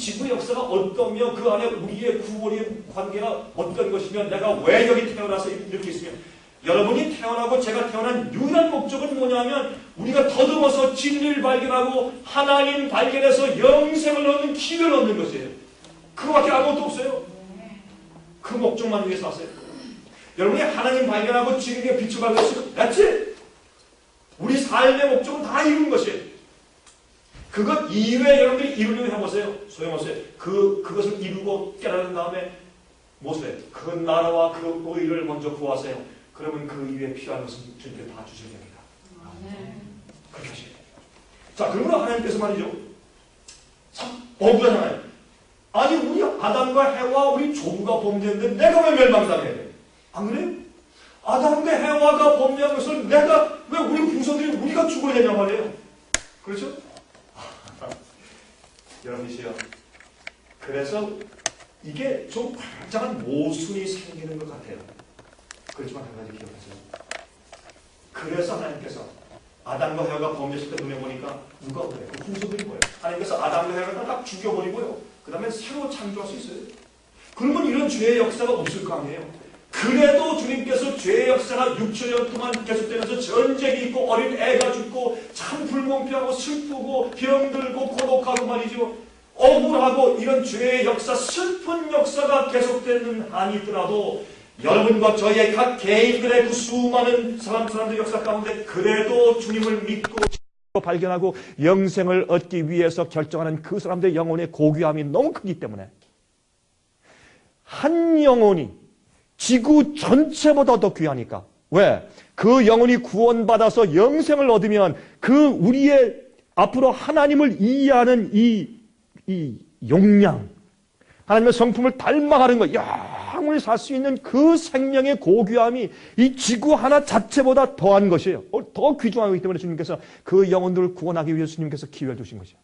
지구의 역사가 어떠며 그 안에 우리의 구원의 관계가 어떤 것이며 내가 왜 여기 태어나서 이렇게 있으며 여러분이 태어나고 제가 태어난 유일한 목적은 뭐냐면 우리가 더듬어서 진리를 발견하고 하나님 발견해서 영생을 얻는 기회를 얻는 것이에요. 그거밖에 아무것도 없어요. 그 목적만 위해서 왔어요. 여러분이 하나님 발견하고 진리의 빛을 발견했어요. 맞지? 우리 삶의 목적은 다 이룬 것이에요. 그것 이외에 여러분들이 이루려고 해보세요. 소용없어요. 그것을 이루고 깨달은 다음에 무엇을 해요? 그 나라와 그 의를 먼저 구하세요. 그러면 그 이외에 필요한 것은 주님께 다 주실 겁니다. 그렇게 하셔야 돼요. 자, 그러면 하나님께서 말이죠. 참, 억울하잖아요. 아니, 우리 아담과 해와 우리 조부가 범죄했는데 내가 왜 멸망당해야 돼? 안 그래요? 아담과 해와가 범죄한 것을 내가, 왜 우리 후손들이 우리가 죽어야 되냐 말이에요. 그렇죠? 여러분이세요. 그래서 이게 좀 굉장한 모순이 생기는 것 같아요. 그렇지만 한 가지 기억하세요. 그래서 하나님께서 아담과 해와가 범죄했을 때 눈에 보니까 누가 그래요? 그 후손들이 뭐예요? 하나님께서 아담과 해와를 딱 죽여버리고요. 그 다음에 새로 창조할 수 있어요. 그러면 이런 죄의 역사가 없을 거 아니에요. 그래도 주님께서 죄의 역사가 6천년 동안 계속되면서 전쟁이 있고 어린 애가 죽고 참 불공평하고 슬프고 병들고 고독하고 말이죠. 억울하고 이런 죄의 역사, 슬픈 역사가 계속되는 한이 있더라도 여러분과 저희의 각 개인들의 그 수많은 사람들의 역사 가운데 그래도 주님을 믿고 발견하고 영생을 얻기 위해서 결정하는 그 사람들의 영혼의 고귀함이 너무 크기 때문에 한 영혼이 지구 전체보다 더 귀하니까. 왜? 그 영혼이 구원받아서 영생을 얻으면 그 우리의 앞으로 하나님을 이해하는 이 용량, 하나님의 성품을 닮아가는 것, 영원히 살 수 있는 그 생명의 고귀함이 이 지구 하나 자체보다 더한 것이에요. 더 귀중하기 때문에 주님께서 그 영혼들을 구원하기 위해서 주님께서 기회를 주신 것이에요.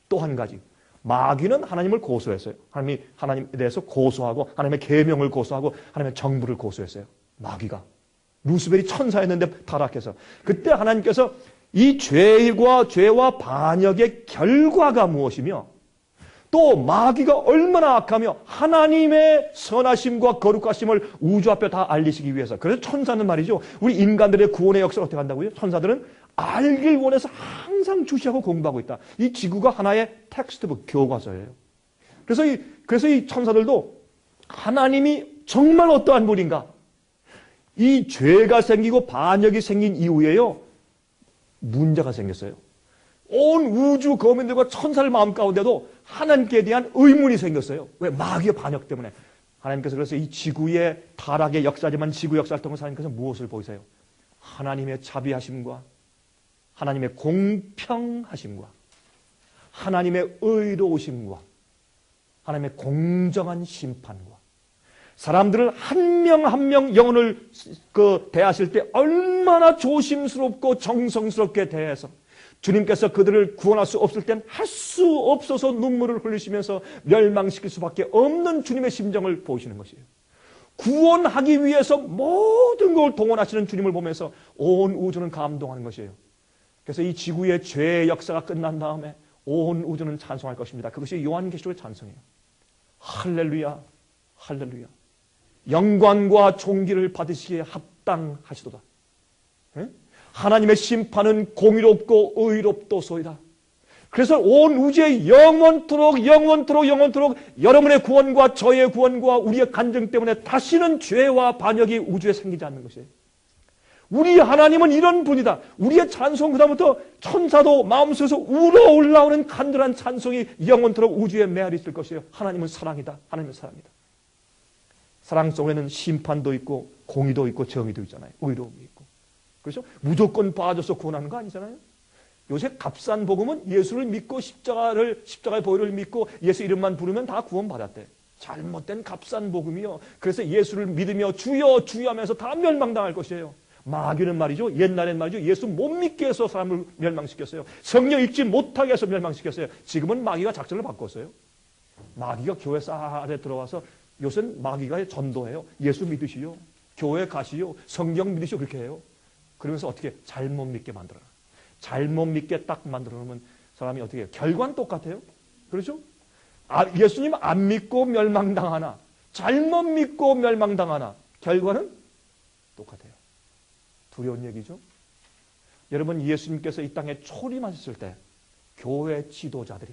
또 한 가지. 마귀는 하나님을 고소했어요. 하나님이 하나님에 대해서 고소하고 하나님의 계명을 고소하고 하나님의 정부를 고소했어요. 마귀가. 루스벨이 천사였는데 타락해서. 그때 하나님께서 이 죄와 반역의 결과가 무엇이며 또 마귀가 얼마나 악하며 하나님의 선하심과 거룩하심을 우주 앞에 다 알리시기 위해서. 그래서 천사는 말이죠. 우리 인간들의 구원의 역사를 어떻게 한다고요? 천사들은 알길 원해서 항상 주시하고 공부하고 있다. 이 지구가 하나의 텍스트북, 교과서예요. 그래서 이 천사들도 하나님이 정말 어떠한 분인가? 이 죄가 생기고 반역이 생긴 이후에요. 문제가 생겼어요. 온 우주 거민들과 천사들 마음 가운데도 하나님께 대한 의문이 생겼어요. 왜? 마귀의 반역 때문에. 하나님께서 그래서 이 지구의 타락의 역사지만 지구 역사를 통해서 하나님께서 무엇을 보이세요? 하나님의 자비하심과 하나님의 공평하심과 하나님의 의로우심과 하나님의 공정한 심판과 사람들을 한 명 한 명 영혼을 대하실 때 얼마나 조심스럽고 정성스럽게 대해서 주님께서 그들을 구원할 수 없을 땐 할 수 없어서 눈물을 흘리시면서 멸망시킬 수밖에 없는 주님의 심정을 보이시는 것이에요. 구원하기 위해서 모든 걸 동원하시는 주님을 보면서 온 우주는 감동하는 것이에요. 그래서 이 지구의 죄의 역사가 끝난 다음에 온 우주는 찬송할 것입니다. 그것이 요한계시록의 찬송이에요. 할렐루야, 할렐루야. 영광과 존귀를 받으시기에 합당하시도다. 네? 하나님의 심판은 공의롭고 의롭도소이다. 그래서 온 우주의 영원토록 여러분의 구원과 저의 구원과 우리의 간증 때문에 다시는 죄와 반역이 우주에 생기지 않는 것이에요. 우리 하나님은 이런 분이다. 우리의 찬송 그다음부터 천사도 마음속에서 우러 올라오는 간절한 찬송이 영원토록 우주에 메아리 있을 것이에요. 하나님은 사랑이다. 하나님은 사랑이다. 사랑 속에는 심판도 있고 공의도 있고 정의도 있잖아요. 의로움이 있고. 그렇죠? 무조건 봐줘서 구원하는 거 아니잖아요. 요새 값싼 복음은 예수를 믿고 십자가의 보혈을 믿고 예수 이름만 부르면 다 구원받았대. 잘못된 값싼 복음이요. 그래서 예수를 믿으며 주여 주여 하면서 다 멸망당할 것이에요. 마귀는 말이죠. 옛날엔 말이죠. 예수 못 믿게 해서 사람을 멸망시켰어요. 성령 읽지 못하게 해서 멸망시켰어요. 지금은 마귀가 작전을 바꿨어요. 마귀가 교회 쌀에 들어와서 요새는 마귀가 전도해요. 예수 믿으시오. 교회 가시오. 성경 믿으시오. 그렇게 해요. 그러면서 어떻게 잘못 믿게 만들어요. 잘못 믿게 딱 만들어 놓으면 사람이 어떻게 해요? 결과는 똑같아요. 그렇죠? 예수님 안 믿고 멸망당하나, 잘못 믿고 멸망당하나, 결과는 똑같아요. 두려운 얘기죠. 여러분, 예수님께서 이 땅에 초림하셨을 때 교회 지도자들이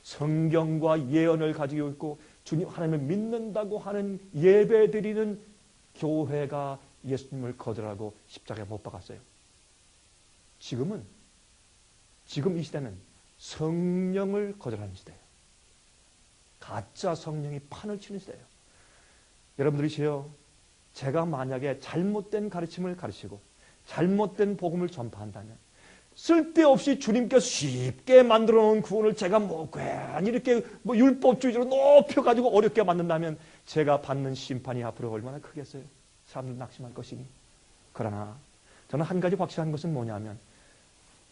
성경과 예언을 가지고 있고 주님 하나님을 믿는다고 하는 예배드리는 교회가 예수님을 거절하고 십자가에 못 박았어요. 지금 이 시대는 성령을 거절하는 시대예요. 가짜 성령이 판을 치는 시대예요. 여러분들이시여, 제가 만약에 잘못된 가르침을 가르치고 잘못된 복음을 전파한다면 쓸데없이 주님께서 쉽게 만들어 놓은 구원을 제가 괜히 이렇게 율법주의로 높여가지고 어렵게 만든다면 제가 받는 심판이 앞으로 얼마나 크겠어요. 사람들 낙심할 것이니. 그러나 저는 한 가지 확실한 것은 뭐냐면,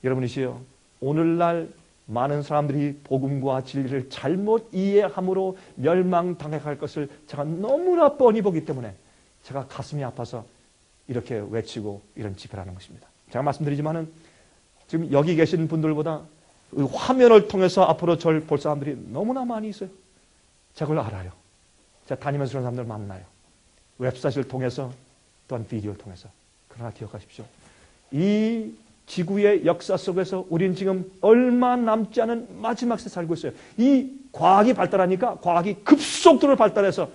여러분이시여, 오늘날 많은 사람들이 복음과 진리를 잘못 이해함으로 멸망당할 것을 제가 너무나 뻔히 보기 때문에 제가 가슴이 아파서 이렇게 외치고 이런 집회를 하는 것입니다. 제가 말씀드리지만은 지금 여기 계신 분들보다 화면을 통해서 앞으로 저를 볼 사람들이 너무나 많이 있어요. 제가 그걸 알아요. 제가 다니면서 그런 사람들 만나요. 웹사이트를 통해서, 또한 비디오를 통해서. 그러나 기억하십시오. 이 지구의 역사 속에서 우리는 지금 얼마 남지 않은 마지막 세대에 살고 있어요. 이 과학이 발달하니까 과학이 급속도로 발달해서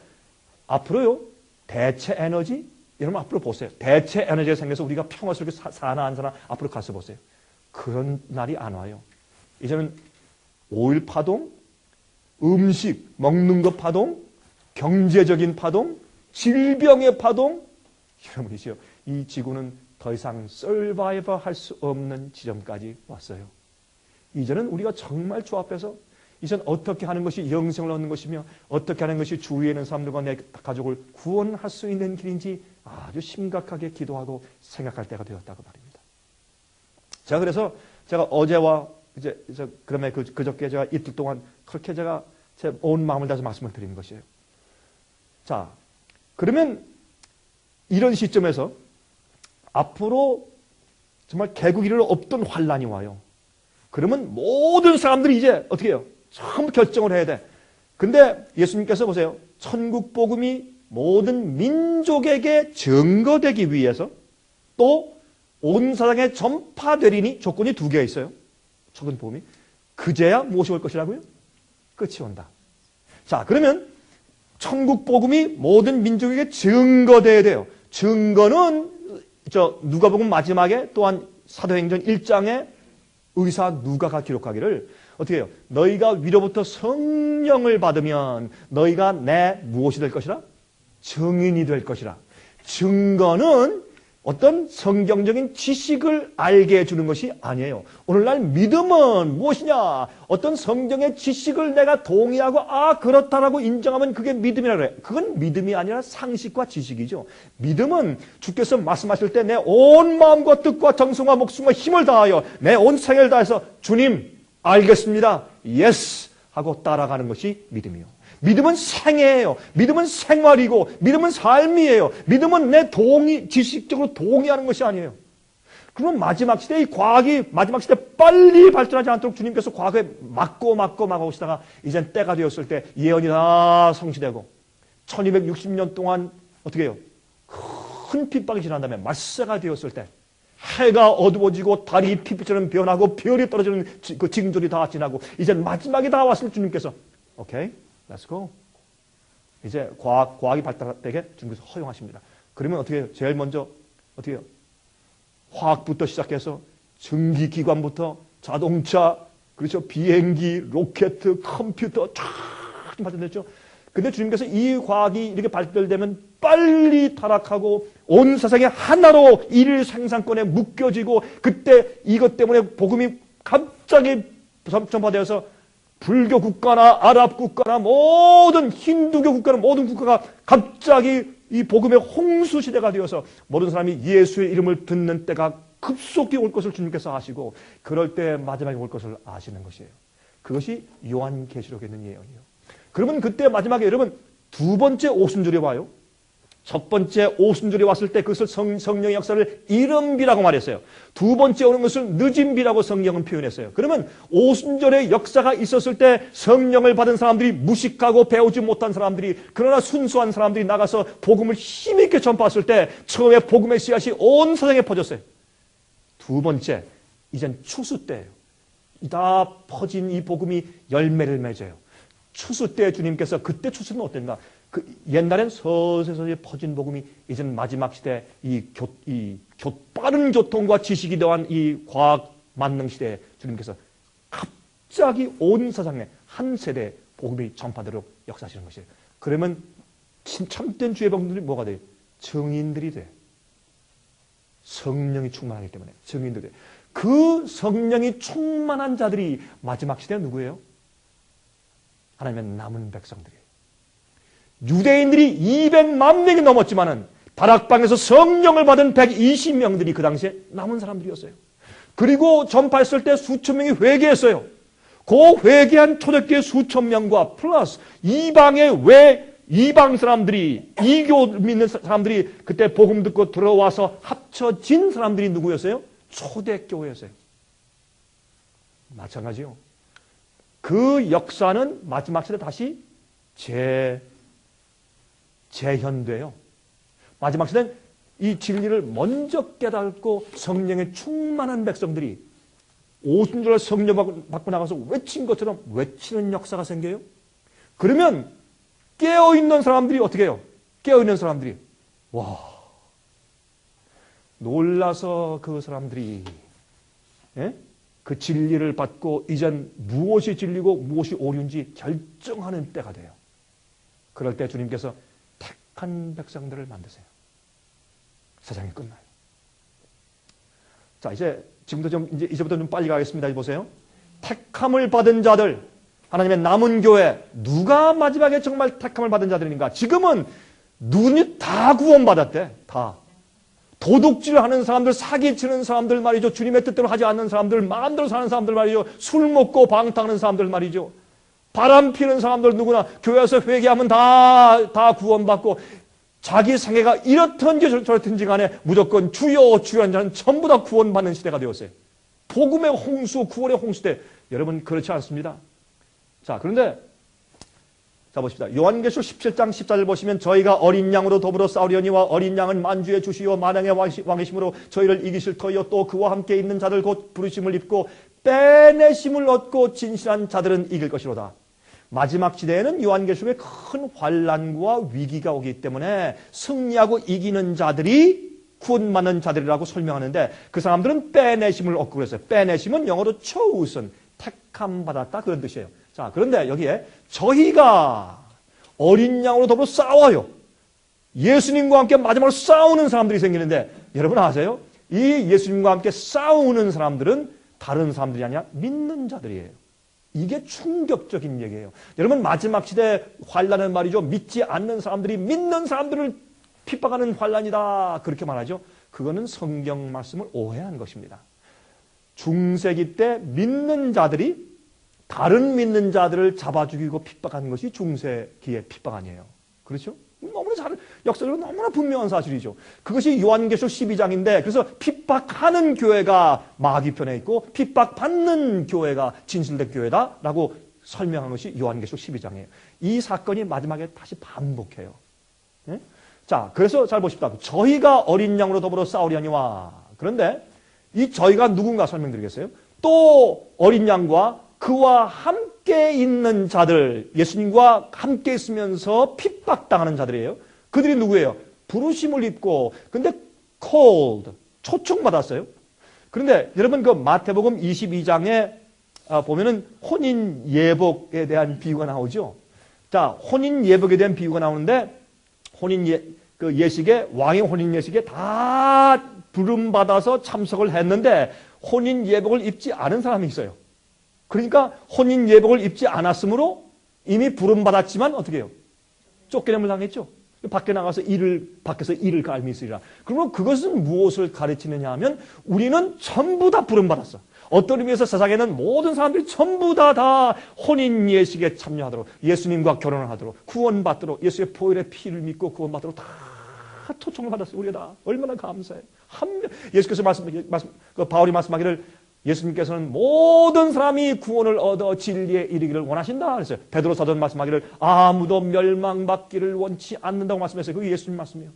앞으로요, 대체 에너지, 여러분 앞으로 보세요. 대체 에너지가 생겨서 우리가 평화스럽게 사나 안 사나 앞으로 가서 보세요. 그런 날이 안 와요. 이제는 오일 파동, 음식, 먹는 것 파동, 경제적인 파동, 질병의 파동. 여러분이시여, 이 지구는 더 이상 서바이버 할 수 없는 지점까지 왔어요. 이제는 우리가 정말 조합해서 이젠 어떻게 하는 것이 영생을 얻는 것이며 어떻게 하는 것이 주위에 있는 사람들과 내 가족을 구원할 수 있는 길인지 아주 심각하게 기도하고 생각할 때가 되었다고 말입니다. 자, 그래서 제가 어제와 그다음에 그저께 제가 이틀 동안 그렇게 제가 제 온 마음을 다해서 말씀을 드리는 것이에요. 자, 그러면 이런 시점에서 앞으로 정말 개국 이를 없던 환란이 와요. 그러면 모든 사람들이 이제 어떻게 해요? 전부 결정을 해야 돼. 근데 예수님께서 보세요. 천국 복음이 모든 민족에게 증거되기 위해서 또 온 세상에 전파되리니 조건이 두 개가 있어요. 천국 복음이. 그제야 무엇이 올 것이라고요? 끝이 온다. 자, 그러면 천국 복음이 모든 민족에게 증거되어야 돼요. 증거는 누가복음 마지막에 또한 사도행전 1장에 의사 누가가 기록하기를 어떻게 해요? 너희가 위로부터 성령을 받으면 너희가 내 무엇이 될 것이라? 증인이 될 것이라. 증거는 어떤 성경적인 지식을 알게 해주는 것이 아니에요. 오늘날 믿음은 무엇이냐? 어떤 성경의 지식을 내가 동의하고 그렇다라고 인정하면 그게 믿음이라 그래. 그건 믿음이 아니라 상식과 지식이죠. 믿음은 주께서 말씀하실 때 내 온 마음과 뜻과 정성과 목숨과 힘을 다하여 내 온 생을 다해서 주님 알겠습니다. 예스 하고 따라가는 것이 믿음이요. 믿음은 생애예요. 믿음은 생활이고 믿음은 삶이에요. 믿음은 내 지식적으로 동의하는 것이 아니에요. 그러면 마지막 시대, 이 과학이 마지막 시대 빨리 발전하지 않도록 주님께서 과거에 막고 오시다가 이젠 때가 되었을 때 예언이 다 성취되고 1260년 동안 어떻게 해요? 큰 핍박이 지난 다음에 말세가 되었을 때 해가 어두워지고 달이 피피처럼 변하고 별이 떨어지는 그 징조리 다 지나고 이제 마지막이 다 왔을 때 주님께서 오케이, let's go. 이제 과학이 발달되게 주님께서 허용하십니다. 그러면 어떻게 해요? 제일 먼저 어떻게 해요? 화학부터 시작해서 전기기관부터 자동차, 그렇죠? 비행기, 로켓, 컴퓨터 쫙 발전됐죠. 근데 주님께서 이 과학이 이렇게 발달되면 빨리 타락하고 온 세상에 하나로 일 생산권에 묶여지고 그때 이것 때문에 복음이 갑자기 전파되어서 불교 국가나 아랍 국가나 모든 힌두교 국가나 모든 국가가 갑자기 이 복음의 홍수 시대가 되어서 모든 사람이 예수의 이름을 듣는 때가 급속히 올 것을 주님께서 아시고 그럴 때 마지막에 올 것을 아시는 것이에요. 그것이 요한계시록에 있는 예언이에요. 그러면 그때 마지막에 여러분 두 번째 오순절이 와요. 첫 번째 오순절이 왔을 때 그것을 성령의 역사를 이른비라고 말했어요. 두 번째 오는 것을 늦은비라고 성경은 표현했어요. 그러면 오순절의 역사가 있었을 때 성령을 받은 사람들이 무식하고 배우지 못한 사람들이, 그러나 순수한 사람들이 나가서 복음을 힘있게 전파했을 때 처음에 복음의 씨앗이 온 세상에 퍼졌어요. 두 번째, 이젠 추수 때예요. 다 퍼진 이 복음이 열매를 맺어요. 추수 때 주님께서, 그때 추수는 어땠나? 옛날엔 서서히 퍼진 복음이 이제는 마지막 시대 빠른 교통과 지식이 더한 이 과학 만능 시대에 주님께서 갑자기 온 세상에 한 세대 복음이 전파되도록 역사하시는 것이에요. 그러면 참된 주의 백성들이 뭐가 돼요? 증인들이 돼. 성령이 충만하기 때문에 증인들이 돼. 그 성령이 충만한 자들이 마지막 시대에 누구예요? 하나님의 남은 백성들이에요. 유대인들이 200만 명이 넘었지만은 다락방에서 성령을 받은 120명들이 그 당시에 남은 사람들이었어요. 그리고 전파했을 때 수천 명이 회개했어요. 그 회개한 초대교회 수천 명과 플러스 이방 사람들이, 이교 믿는 사람들이 그때 복음 듣고 들어와서 합쳐진 사람들이 누구였어요? 초대교회였어요. 마찬가지요. 그 역사는 마지막 시대 다시 재현돼요. 마지막 시대는 이 진리를 먼저 깨닫고 성령의 충만한 백성들이 오순절 성령 받고 나가서 외친 것처럼 외치는 역사가 생겨요. 그러면 깨어있는 사람들이 어떻게 해요? 깨어있는 사람들이 놀라서 그 사람들이 그 진리를 받고 이젠 무엇이 진리고 무엇이 오류인지 결정하는 때가 돼요. 그럴 때 주님께서 택한 백성들을 만드세요. 세상이 끝나요. 자, 이제부터 좀 빨리 가겠습니다. 보세요. 택함을 받은 자들, 하나님의 남은 교회, 누가 마지막에 정말 택함을 받은 자들인가? 지금은 눈이 다 구원받았대. 다. 도둑질 하는 사람들, 사기치는 사람들 말이죠. 주님의 뜻대로 하지 않는 사람들, 마음대로 사는 사람들 말이죠. 술 먹고 방탕하는 사람들 말이죠. 바람 피는 사람들 누구나 교회에서 회개하면 다 구원받고, 자기 생애가 이렇든지 저렇든지 간에 무조건 주여 주여 하는 자는 전부 다 구원받는 시대가 되었어요. 복음의 홍수, 구원의 홍수 때. 여러분 그렇지 않습니다. 자, 그런데 자 보십시다. 요한계시록 17장 14절 보시면 저희가 어린 양으로 더불어 싸우려니와 어린 양은 만주의 주시요 만왕의 왕이심으로 저희를 이기실 터이요 또 그와 함께 있는 자들 곧 부르심을 입고 빼내심을 얻고 진실한 자들은 이길 것이로다. 마지막 시대에는 요한계시록에 큰 환난과 위기가 오기 때문에 승리하고 이기는 자들이 구원받는 자들이라고 설명하는데 그 사람들은 빼내심을 얻고 그랬어요. 빼내심은 영어로 chosen, 택함 받았다 그런 뜻이에요. 자, 그런데 여기에 저희가 어린 양으로 더불어 싸워요. 예수님과 함께 마지막으로 싸우는 사람들이 생기는데 여러분 아세요? 이 예수님과 함께 싸우는 사람들은 다른 사람들이 아니라 믿는 자들이에요. 이게 충격적인 얘기예요. 여러분 마지막 시대 환난은 말이죠. 믿지 않는 사람들이 믿는 사람들을 핍박하는 환난이다. 그렇게 말하죠. 그거는 성경 말씀을 오해한 것입니다. 중세기 때 믿는 자들이 다른 믿는 자들을 잡아 죽이고 핍박하는 것이 중세기의 핍박 아니에요. 그렇죠? 너무나 역사적으로 너무나 분명한 사실이죠. 그것이 요한계시록 12장인데 그래서 핍박하는 교회가 마귀편에 있고 핍박받는 교회가 진실된 교회다라고 설명한 것이 요한계시록 12장이에요. 이 사건이 마지막에 다시 반복해요. 네? 자, 그래서 잘 보십시다. 저희가 어린 양으로 더불어 싸우려니와. 그런데 이 저희가 누군가 설명드리겠어요? 또 어린 양과 그와 함께 있는 자들, 예수님과 함께 있으면서 핍박당하는 자들이에요. 그들이 누구예요? 부르심을 입고, 근데 called, 초청받았어요. 그런데 여러분 그 마태복음 22장에 보면은 혼인 예복에 대한 비유가 나오죠. 자, 혼인 예복에 대한 비유가 나오는데 예식에, 왕의 혼인 예식에 다 부름받아서 참석을 했는데 혼인 예복을 입지 않은 사람이 있어요. 그러니까 혼인 예복을 입지 않았으므로 이미 부름받았지만 어떻게 해요? 쫓겨냄을 당했죠. 밖에서 일을 갈미 있으리라. 그러면 그것은 무엇을 가르치느냐 하면 우리는 전부 다 부름받았어. 어떤 의미에서 세상에는 모든 사람들이 전부 다 혼인 예식에 참여하도록 예수님과 결혼을 하도록 구원받도록 예수의 보혈의 피를 믿고 구원받도록 다 초청을 받았어요. 우리가 다 얼마나 감사해요. 예수께서 바울이 말씀하기를 예수님께서는 모든 사람이 구원을 얻어 진리에 이르기를 원하신다 그랬어요. 베드로 사도는 말씀하기를 아무도 멸망받기를 원치 않는다고 말씀했어요. 그게 예수님 말씀이에요.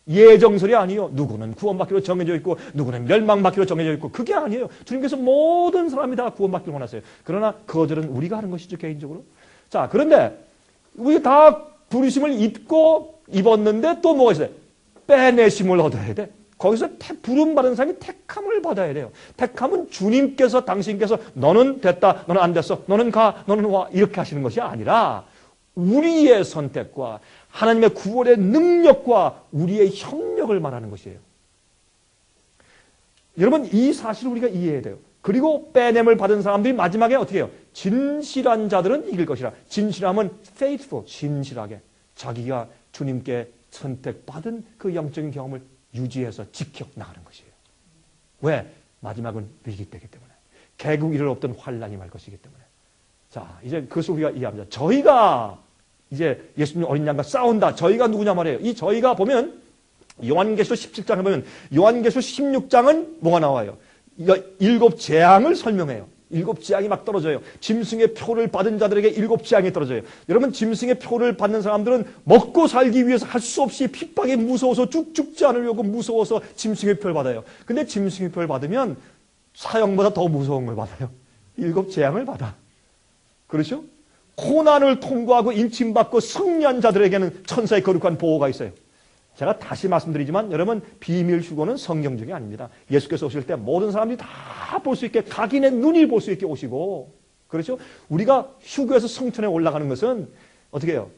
예정설이 아니에요. 누구는 구원받기로 정해져 있고 누구는 멸망받기로 정해져 있고 그게 아니에요. 주님께서 모든 사람이 다 구원받기를 원하세요. 그러나 거절은 우리가 하는 것이죠, 개인적으로. 자, 그런데 우리 다 부르심을 입었는데 또 뭐가 있어요? 빼내심을 얻어야 돼. 거기서 부름받은 사람이 택함을 받아야 돼요. 택함은 주님께서 당신께서 너는 됐다, 너는 안 됐어, 너는 가, 너는 와 이렇게 하시는 것이 아니라 우리의 선택과 하나님의 구원의 능력과 우리의 협력을 말하는 것이에요. 여러분 이 사실을 우리가 이해해야 돼요. 그리고 빼냄을 받은 사람들이 마지막에 어떻게 해요? 진실한 자들은 이길 것이라. 진실함은 faithful, 진실하게 자기가 주님께 선택받은 그 영적인 경험을 유지해서 지켜 나가는 것이에요. 왜? 마지막은 위기 때이기 때문에. 개국 이를 없던 환란이 말 것이기 때문에. 자, 이제 그것을 우리가 이해합니다. 저희가 이제 예수님 어린 양과 싸운다. 저희가 누구냐 말이에요. 이 저희가 보면 요한계시록 17장에 보면 요한계시록 16장은 뭐가 나와요? 7 재앙을 설명해요. 7 재앙이 막 떨어져요. 짐승의 표를 받은 자들에게 7 재앙이 떨어져요. 여러분 짐승의 표를 받는 사람들은 먹고 살기 위해서 할 수 없이 핍박이 무서워서 쭉 죽지 않으려고 무서워서 짐승의 표를 받아요. 근데 짐승의 표를 받으면 사형보다 더 무서운 걸 받아요. 7 재앙을 받아. 그렇죠? 고난을 통과하고 인침받고 승리한 자들에게는 천사의 거룩한 보호가 있어요. 제가 다시 말씀드리지만 여러분 비밀 휴거는 성경적이 아닙니다. 예수께서 오실 때 모든 사람들이 다 볼 수 있게 각인의 눈이 볼 수 있게 오시고 그렇죠? 우리가 휴거에서 성천에 올라가는 것은 어떻게 해요?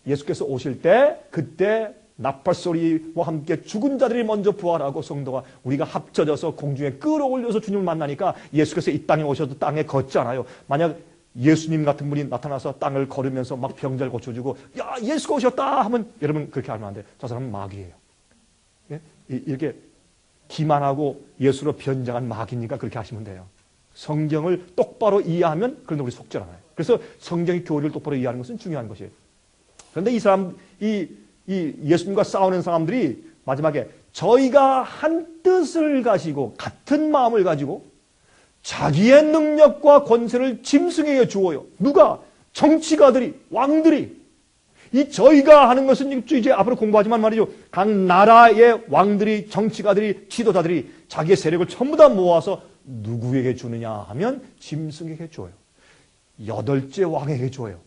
예수께서 오실 때 그때 나팔소리와 함께 죽은 자들이 먼저 부활하고 성도가 우리가 합쳐져서 공중에 끌어올려서 주님을 만나니까 예수께서 이 땅에 오셔도 땅에 걷지 않아요. 만약 예수님 같은 분이 나타나서 땅을 걸으면서 막 병자를 고쳐주고 야 예수가 오셨다 하면 여러분 그렇게 하면 안 돼요. 저 사람은 마귀예요. 예? 이렇게 기만하고 예수로 변장한 마귀니까 그렇게 하시면 돼요. 성경을 똑바로 이해하면 그런데 우리 속절 않아요. 그래서 성경의 교리를 똑바로 이해하는 것은 중요한 것이에요. 그런데 이 예수님과 싸우는 사람들이 마지막에 저희가 한 뜻을 가지고 같은 마음을 가지고 자기의 능력과 권세를 짐승에게 주어요. 누가? 정치가들이, 왕들이. 이 저희가 하는 것은 이제 앞으로 공부하지만 말이죠. 각 나라의 왕들이, 정치가들이, 지도자들이 자기의 세력을 전부 다 모아서 누구에게 주느냐 하면 짐승에게 줘요. 8째 왕에게 줘요.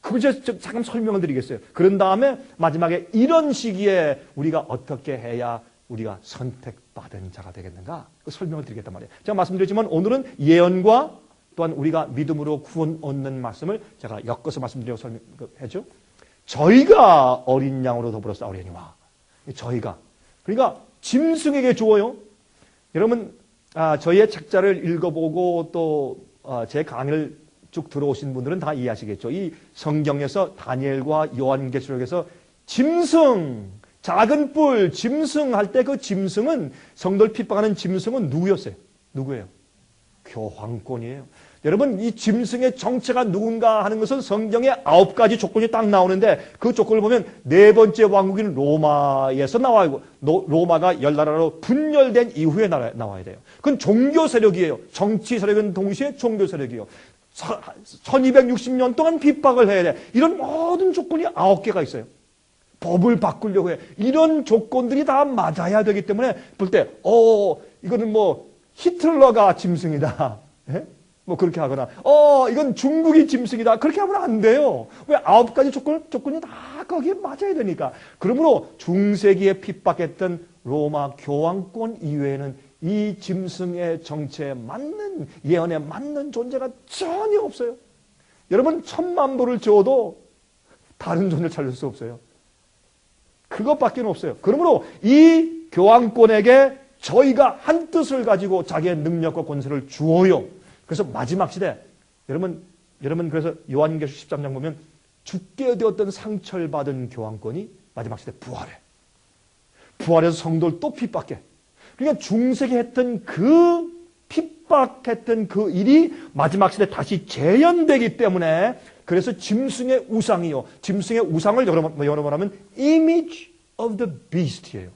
그걸 제가 잠깐 설명을 드리겠어요. 그런 다음에 마지막에 이런 시기에 우리가 어떻게 해야 우리가 선택받은 자가 되겠는가? 그 설명을 드리겠단 말이에요. 제가 말씀드렸지만 오늘은 예언과 또한 우리가 믿음으로 구원 얻는 말씀을 제가 엮어서 말씀드리려고 설명했죠. 저희가 어린 양으로 더불어 싸우려니와. 저희가. 그러니까 짐승에게 주어요. 여러분 저희의 책자를 읽어보고 또 제 강의를 쭉 들어오신 분들은 다 이해하시겠죠. 이 성경에서 다니엘과 요한계시록에서 짐승, 작은 뿔, 짐승 할 때 그 짐승은 성도를 핍박하는 짐승은 누구였어요? 누구예요? 교황권이에요. 여러분 이 짐승의 정체가 누군가 하는 것은 성경에 9가지 조건이 딱 나오는데 그 조건을 보면 4번째 왕국인 로마에서 나와요. 로마가 10나라로 분열된 이후에 나와야 돼요. 그건 종교 세력이에요. 정치 세력은 동시에 종교 세력이에요. 1260년 동안 핍박을 해야 돼. 이런 모든 조건이 9개가 있어요. 법을 바꾸려고 해. 이런 조건들이 다 맞아야 되기 때문에 볼 때 이거는 뭐 히틀러가 짐승이다. 예? 뭐 그렇게 하거나 이건 중국이 짐승이다. 그렇게 하면 안 돼요. 왜 9가지 조건이 다 거기에 맞아야 되니까. 그러므로 중세기에 핍박했던 로마 교황권 이외에는 이 짐승의 정체에 맞는 예언에 맞는 존재가 전혀 없어요. 여러분 1000만 불을 줘도 다른 존재를 찾을 수 없어요. 그것밖에 없어요. 그러므로 이 교황권에게 저희가 한 뜻을 가지고 자기의 능력과 권세를 주어요. 그래서 마지막 시대 여러분 그래서 요한계시록 13장 보면 죽게 되었던 상처를 받은 교황권이 마지막 시대 부활해서 성도를 또 핍박해. 그러니까 중세기 했던 그 핍박했던 그 일이 마지막 시대 다시 재현되기 때문에 그래서 짐승의 우상이요. 짐승의 우상을 여러 번 하면 image of the beast예요.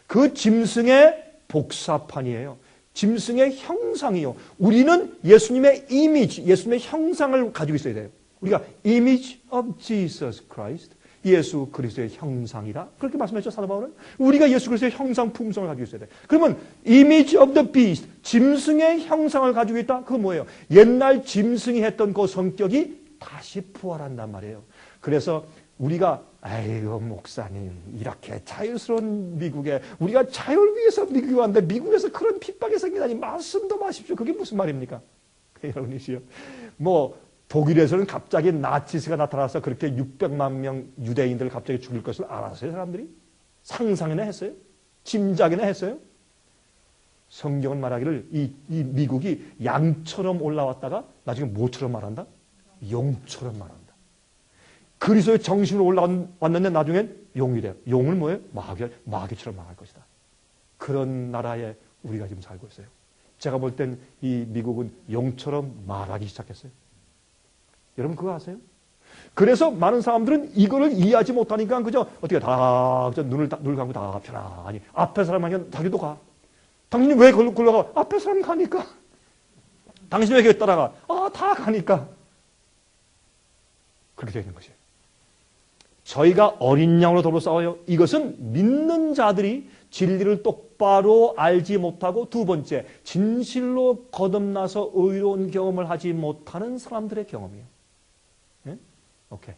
그 짐승의 복사판이에요. 짐승의 형상이요. 우리는 예수님의 이미지, 예수님의 형상을 가지고 있어야 돼요. 우리가 image of Jesus Christ, 예수 그리스도의 형상이다. 그렇게 말씀했죠, 사도 바울은. 우리가 예수 그리스도의 형상 품성을 가지고 있어야 돼. 그러면 image of the beast, 짐승의 형상을 가지고 있다. 그건 뭐예요? 옛날 짐승이 했던 그 성격이 다시 부활한단 말이에요. 그래서 우리가 아이고 목사님 이렇게 자유스러운 미국에 우리가 자유를 위해서 미국에 왔는데 미국에서 그런 핍박이 생기다니 말씀도 마십시오. 그게 무슨 말입니까? 여러분이시요. 뭐 독일에서는 갑자기 나치스가 나타나서 그렇게 600만 명 유대인들을 갑자기 죽일 것을 알았어요, 사람들이? 상상이나 했어요? 짐작이나 했어요? 성경은 말하기를 이 미국이 양처럼 올라왔다가 나중에 뭐처럼 말한다? 용처럼 말한다. 그리스도의 정신으로 올라왔는데 나중엔 용이 돼요. 용을 뭐예요? 마귀처럼 망할 것이다. 그런 나라에 우리가 지금 살고 있어요. 제가 볼 땐 이 미국은 용처럼 말하기 시작했어요. 여러분 그거 아세요? 그래서 많은 사람들은 이거를 이해하지 못하니까 그저 어떻게 다 눈을 감고 다 편안하니 앞에 사람에게 자기도 가. 당신이 왜 걸로 가? 앞에 사람 가니까. 당신이 왜 거기 따라가? 다 가니까. 그렇게 되는 것이에요. 저희가 어린 양으로 더불어 싸워요. 이것은 믿는 자들이 진리를 똑바로 알지 못하고 두 번째, 진실로 거듭나서 의로운 경험을 하지 못하는 사람들의 경험이에요. 네? 오케이.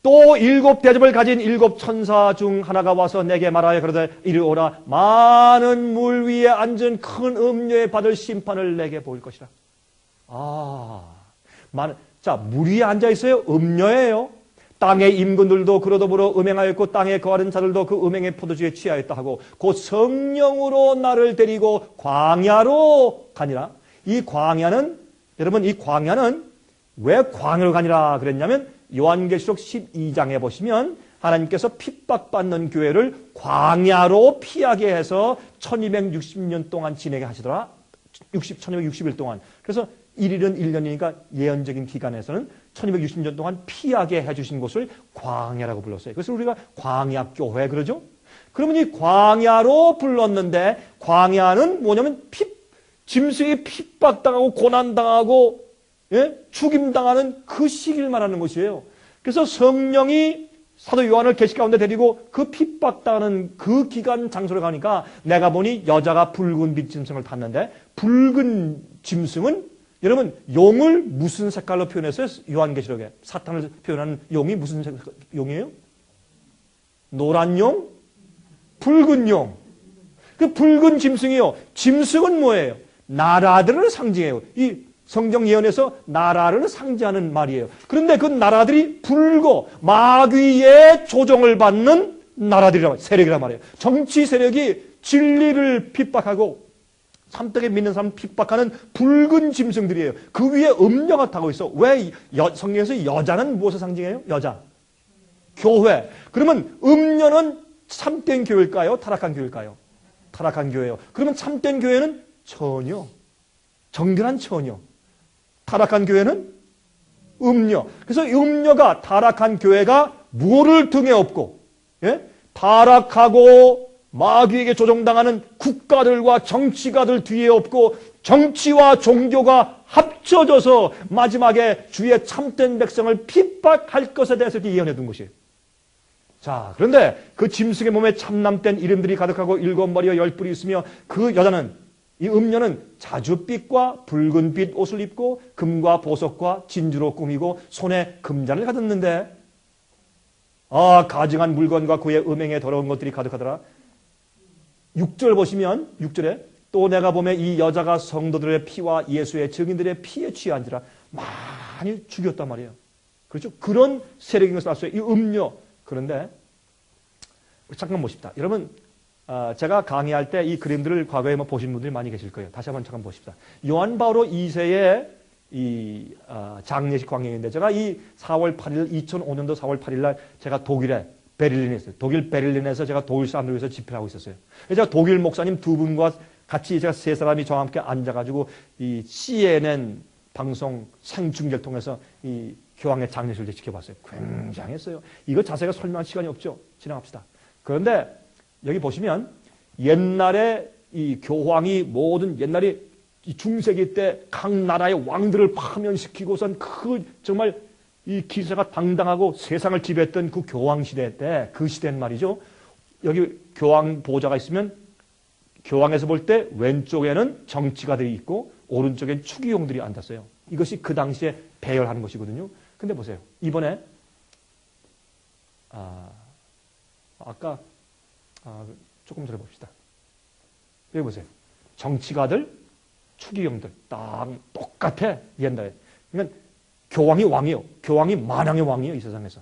또 7 대접을 가진 7 천사 중 하나가 와서 내게 말하여 그러되 이리 오라. 많은 물 위에 앉은 큰 음녀에 받을 심판을 내게 보일 것이라. 자, 물 위에 앉아 있어요. 음녀예요. 땅의 임금들도 그러더불어 음행하였고 땅에 거하는 자들도 그 음행의 포도주에 취하였다 하고 곧 성령으로 나를 데리고 광야로 가니라. 이 광야는 여러분 이 광야는 왜 광야로 가니라 그랬냐면 요한계시록 12장에 보시면 하나님께서 핍박받는 교회를 광야로 피하게 해서 1260년 동안 진행해 하시더라. 1260일 동안. 그래서 1일은 1년이니까 예언적인 기간에서는 1260년 동안 피하게 해주신 곳을 광야라고 불렀어요. 그래서 우리가 광야교회 그러죠? 그러면 이 광야로 불렀는데 광야는 뭐냐면 짐승이 핍박당하고 고난당하고 죽임당하는 그 시기를 말하는 것이에요. 그래서 성령이 사도 요한을 계시 가운데 데리고 그 핍박당하는 그 기간 장소로 가니까 내가 보니 여자가 붉은 빛 짐승을 탔는데 붉은 짐승은 여러분 용을 무슨 색깔로 표현했어요? 요한계시록에 사탄을 표현하는 용이 무슨 용이에요? 노란 용? 붉은 용. 그 붉은 짐승이요. 짐승은 뭐예요? 나라들을 상징해요. 이 성경 예언에서 나라를 상징하는 말이에요. 그런데 그 나라들이 붉고 마귀의 조종을 받는 나라들이란 세력이란 말이에요. 정치 세력이 진리를 핍박하고 참되게 믿는 사람 핍박하는 붉은 짐승들이에요. 그 위에 음녀가 타고 있어. 왜 성경에서 여자는 무엇을 상징해요? 여자. 교회. 그러면 음녀는 참된 교회일까요? 타락한 교회일까요? 타락한 교회예요. 그러면 참된 교회는 처녀. 정결한 처녀. 타락한 교회는 음녀. 그래서 음녀가 타락한 교회가 무엇을 등에 업고 타락하고 마귀에게 조종당하는 국가들과 정치가들 뒤에 업고 정치와 종교가 합쳐져서 마지막에 주의 참된 백성을 핍박할 것에 대해서 이렇게 예언해 둔 것이에요. 자, 그런데 그 짐승의 몸에 참남된 이름들이 가득하고 7머리와 10뿔이 있으며 그 여자는 이 음녀는 자줏빛과 붉은빛 옷을 입고 금과 보석과 진주로 꾸미고 손에 금잔을 가졌는데 가증한 물건과 그의 음행에 더러운 것들이 가득하더라. 6절 보시면 6절에 또 내가 보면 이 여자가 성도들의 피와 예수의 증인들의 피에 취한지라 많이 죽였단 말이에요. 그렇죠? 그런 세력인 것을 알 수 있어요. 이 음녀. 그런데 잠깐 보십시다. 여러분 제가 강의할 때 이 그림들을 과거에 보신 분들이 많이 계실 거예요. 다시 한번 잠깐 보십시다. 요한 바오로 2세의 이 장례식 광경인데 제가 이 4월 8일 2005년도 4월 8일 날 제가 독일에 베를린에 있어요. 독일 베를린에서 제가 독일 사람들 위해서 집회를 하고 있었어요. 제가 독일 목사님 2분과 같이 제가 3사람이 저와 함께 앉아가지고 이 CNN 방송 생중계를 통해서 이 교황의 장례식을 지켜봤어요. 굉장했어요. 이거 자세가 설명할 시간이 없죠. 지나갑시다. 그런데 여기 보시면 옛날에 이 교황이 모든 옛날에 이 중세기 때 각 나라의 왕들을 파면시키고선 그 정말 이 기세가 당당하고 세상을 지배했던 그 교황 시대 때 그 시대는 말이죠. 여기 교황 보좌가 있으면 교황에서 볼 때 왼쪽에는 정치가들이 있고 오른쪽엔 추기용들이 앉았어요. 이것이 그 당시에 배열하는 것이거든요. 근데 보세요. 이번에 아까 조금 전에 봅시다. 여기 보세요. 정치가들, 추기경들 딱 똑같아. 옛날에. 그러니까 교황이 왕이요. 교황이 만왕의 왕이에요. 이 세상에서.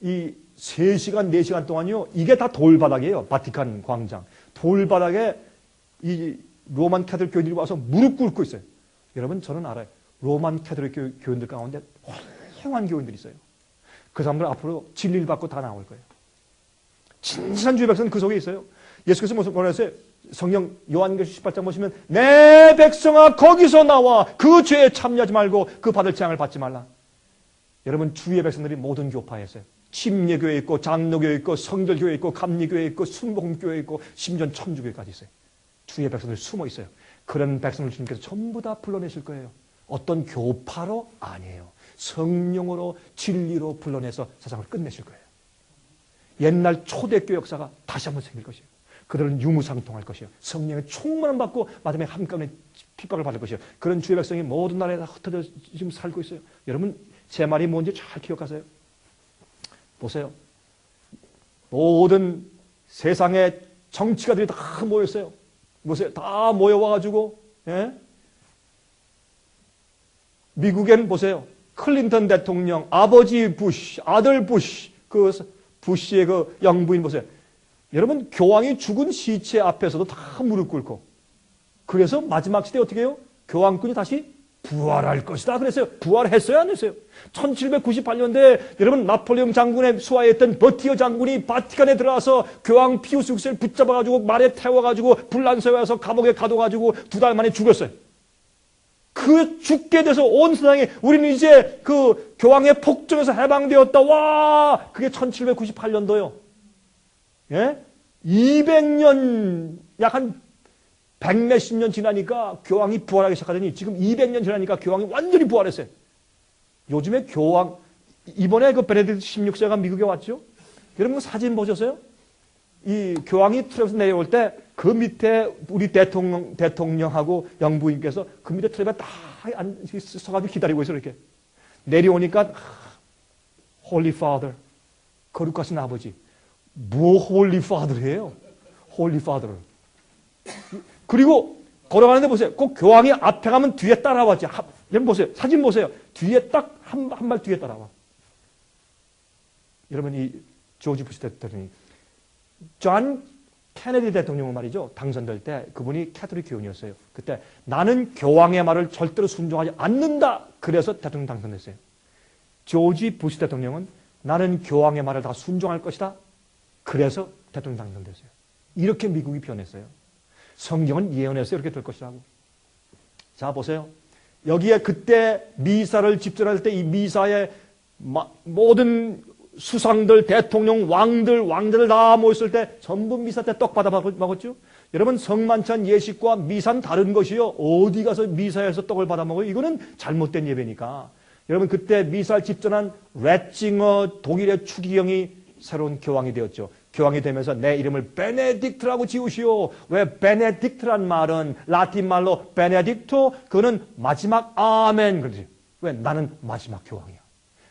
이 3시간, 4시간 동안요. 이게 다 돌바닥이에요. 바티칸 광장. 돌바닥에 이 로만 캐톨릭 교인들이 와서 무릎 꿇고 있어요. 여러분 저는 알아요. 로만 캐톨릭 교인들 가운데 훌륭한 교인들이 있어요. 그 사람들 앞으로 진리를 받고 다 나올 거예요. 진실한 주의 백성은 그 속에 있어요. 예수께서 뭐라 했어요? 성령 요한계시록 18장 보시면 내 백성아 거기서 나와 그 죄에 참여하지 말고 그 받을 재앙을 받지 말라. 여러분 주의 백성들이 모든 교파에 있어요. 침례교회 있고 장로교회 있고 성결교회 있고 감리교회 있고 순복음교회 있고 심지어 천주교회까지 있어요. 주의 백성들 숨어 있어요. 그런 백성을 주님께서 전부 다 불러내실 거예요. 어떤 교파로 아니에요. 성령으로 진리로 불러내서 세상을 끝내실 거예요. 옛날 초대교회 역사가 다시 한번 생길 것이에요. 그들은 유무상통할 것이에요. 성령의 충만함 받고 마지막에 한꺼번에 핍박을 받을 것이에요. 그런 주의 백성이 모든 나라에 다 흩어져 지금 살고 있어요. 여러분 제 말이 뭔지 잘 기억하세요. 보세요. 모든 세상의 정치가들이 다 모였어요. 보세요. 다 모여와가지고 예? 미국에는 보세요. 클린턴 대통령, 아버지 부시, 아들 부시, 그 부시의 그 영부인 보세요. 여러분 교황이 죽은 시체 앞에서도 다 무릎 꿇고 그래서 마지막 시대에 어떻게 해요? 교황군이 다시 부활할 것이다 그랬어요. 부활했어요 안 했어요? 1798년도에 여러분 나폴레옹 장군의 수하했던 버티어 장군이 바티칸에 들어와서 교황 피우스 6세를 붙잡아가지고 말에 태워가지고 불란서에서 감옥에 가둬가지고 2달 만에 죽였어요. 그 죽게 돼서 온 세상에 우리는 이제 그 교황의 폭정에서 해방되었다. 와 그게 1798년도요. 예? 200년 약 한 100몇십 년 지나니까 교황이 부활하기 시작하더니 지금 200년 지나니까 교황이 완전히 부활했어요. 요즘에 교황 이번에 그 베네딕트 16세가 미국에 왔죠. 여러분 사진 보셨어요? 이 교황이 트랩에서 내려올 때 그 밑에 우리 대통령하고 영부인께서 그 밑에 트랩에 다 서가지고 기다리고 있어요. 이렇게 내려오니까 홀리 파더 거룩하신 아버지 뭐 홀리 파더예요? 홀리 파더를 그리고 걸어가는데 보세요. 꼭 교황이 앞에 가면 뒤에 따라와지. 여러분 보세요. 사진 보세요. 뒤에 딱 한 발 뒤에 따라와. 여러분 이 조지 부시 대통령이 존 케네디 대통령은 말이죠. 당선될 때 그분이 캐톨릭 교인이었어요. 그때 나는 교황의 말을 절대로 순종하지 않는다. 그래서 대통령 당선됐어요. 조지 부시 대통령은 나는 교황의 말을 다 순종할 것이다. 그래서 대통령 당선됐어요. 이렇게 미국이 변했어요. 성경은 예언했어요. 이렇게 될 것이라고. 자 보세요. 여기에 그때 미사를 집전할 때 이 미사에 모든 수상들, 대통령, 왕들 다 모였을 때 전부 미사 때 떡 받아 먹었죠. 여러분 성만찬 예식과 미사는 다른 것이요. 어디 가서 미사에서 떡을 받아 먹어요. 이거는 잘못된 예배니까. 여러분 그때 미사를 집전한 렛징어 독일의 추기경이 새로운 교황이 되었죠. 교황이 되면서 내 이름을 베네딕트라고 지으시오. 왜 베네딕트란 말은 라틴 말로 베네딕토 그거는 마지막 아멘 그러지. 왜 나는 마지막 교황이야.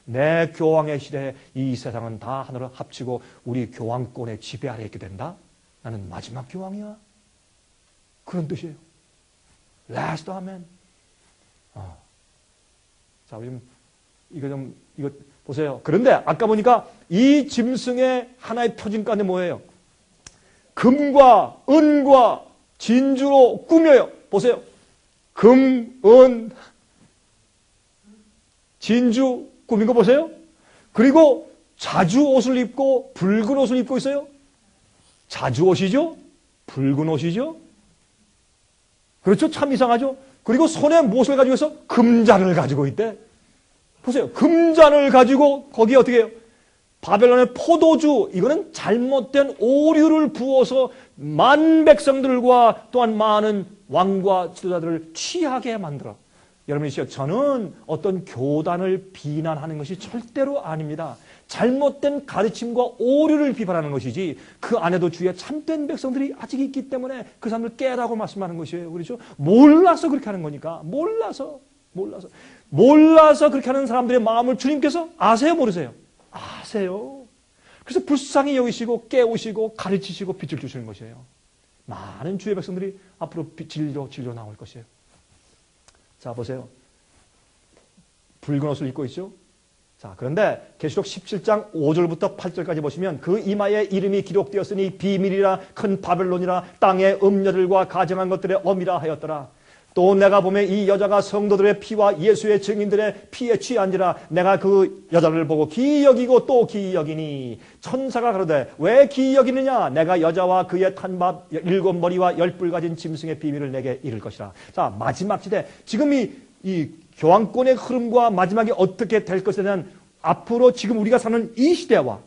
내 교황의 시대에 이 세상은 다 하나로 합치고 우리 교황권의 지배 아래 있게 된다. 나는 마지막 교황이야. 그런 뜻이에요. 라스트 아멘. 자, 우리 이거 보세요. 그런데 아까 보니까 이 짐승의 하나의 표징가는 뭐예요? 금과 은과 진주로 꾸며요. 보세요. 금, 은, 진주 꾸민 거 보세요. 그리고 자주 옷을 입고 붉은 옷을 입고 있어요. 자주 옷이죠? 붉은 옷이죠? 그렇죠? 참 이상하죠? 그리고 손에 무엇을 가지고 있어? 금잔을 가지고 있대. 보세요. 금잔을 가지고 거기에 어떻게 해요? 바벨론의 포도주, 이거는 잘못된 오류를 부어서 만 백성들과 또한 많은 왕과 지도자들을 취하게 만들어. 여러분이시여, 저는 어떤 교단을 비난하는 것이 절대로 아닙니다. 잘못된 가르침과 오류를 비판하는 것이지 그 안에도 주위에 참된 백성들이 아직 있기 때문에 그 사람들 깨라고 말씀하는 것이에요. 그렇죠? 몰라서 그렇게 하는 거니까. 몰라서 그렇게 하는 사람들의 마음을 주님께서 아세요, 모르세요? 아세요. 그래서 불쌍히 여기시고 깨우시고 가르치시고 빛을 주시는 것이에요. 많은 주의 백성들이 앞으로 진리로 나올 것이에요. 자, 보세요. 붉은 옷을 입고 있죠? 자, 그런데 계시록 17장 5절부터 8절까지 보시면 그 이마에 이름이 기록되었으니 비밀이라 큰 바벨론이라 땅의 음녀들과 가정한 것들의 엄이라 하였더라. 또 내가 보면 이 여자가 성도들의 피와 예수의 증인들의 피에 취한지라. 내가 그 여자를 보고 기이 여기고 또 기이 여기니 천사가 가로되 왜 기이 여기느냐. 내가 여자와 그의 탄밥 7머리와 10뿔 가진 짐승의 비밀을 내게 이를 것이라. 자, 마지막 시대, 지금 이 교황권의 흐름과 마지막에 어떻게 될 것에 대한 앞으로 지금 우리가 사는 이 시대와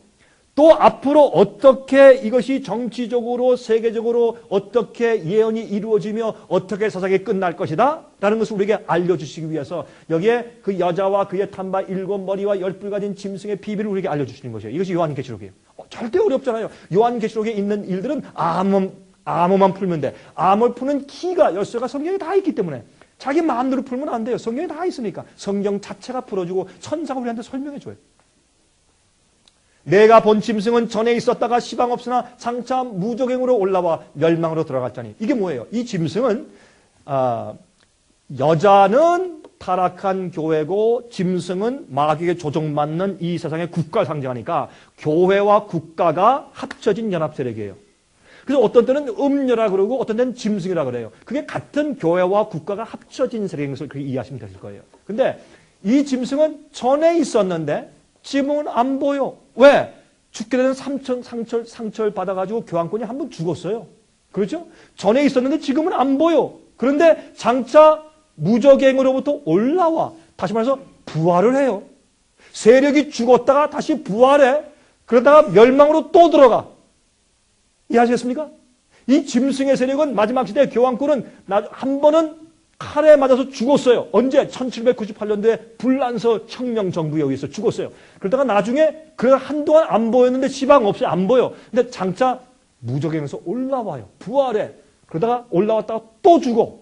또 앞으로 어떻게 이것이 정치적으로 세계적으로 어떻게 예언이 이루어지며 어떻게 세상이 끝날 것이다 라는 것을 우리에게 알려주시기 위해서 여기에 그 여자와 그의 탄바 7머리와 10뿔 가진 짐승의 비밀을 우리에게 알려주시는 것이에요. 이것이 요한계시록이에요. 절대 어렵잖아요. 요한계시록에 있는 일들은 암호만 풀면 돼. 암호를 푸는 키가 열쇠가 성경에 다 있기 때문에 자기 마음대로 풀면 안 돼요. 성경에 다 있으니까. 성경 자체가 풀어주고 천사가 우리한테 설명해줘요. 내가 본 짐승은 전에 있었다가 시방 없으나 장차 무적행으로 올라와 멸망으로 들어갔자니. 이게 뭐예요? 이 짐승은 여자는 타락한 교회고 짐승은 마귀에게 조종받는 이 세상의 국가를 상징하니까 교회와 국가가 합쳐진 연합 세력이에요. 그래서 어떤 때는 음녀라 그러고 어떤 때는 짐승이라 그래요. 그게 같은 교회와 국가가 합쳐진 세력인 것을 그렇게 이해하시면 되실 거예요. 근데 이 짐승은 전에 있었는데 지금은 안 보여. 왜? 죽게 되는 상처를 받아가지고 교황권이 한 번 죽었어요. 그렇죠? 전에 있었는데 지금은 안 보여. 그런데 장차 무적행으로부터 올라와. 다시 말해서 부활을 해요. 세력이 죽었다가 다시 부활해. 그러다가 멸망으로 또 들어가. 이해하시겠습니까? 이 짐승의 세력은 마지막 시대 교황권은 한 번은 칼에 맞아서 죽었어요. 언제? 1798년도에 불란서 혁명 정부에 의해서 죽었어요. 그러다가 나중에 한동안 안 보였는데 시방 없어요. 안 보여. 근데 장차 무적행에서 올라와요. 부활해. 그러다가 올라왔다가 또 죽어.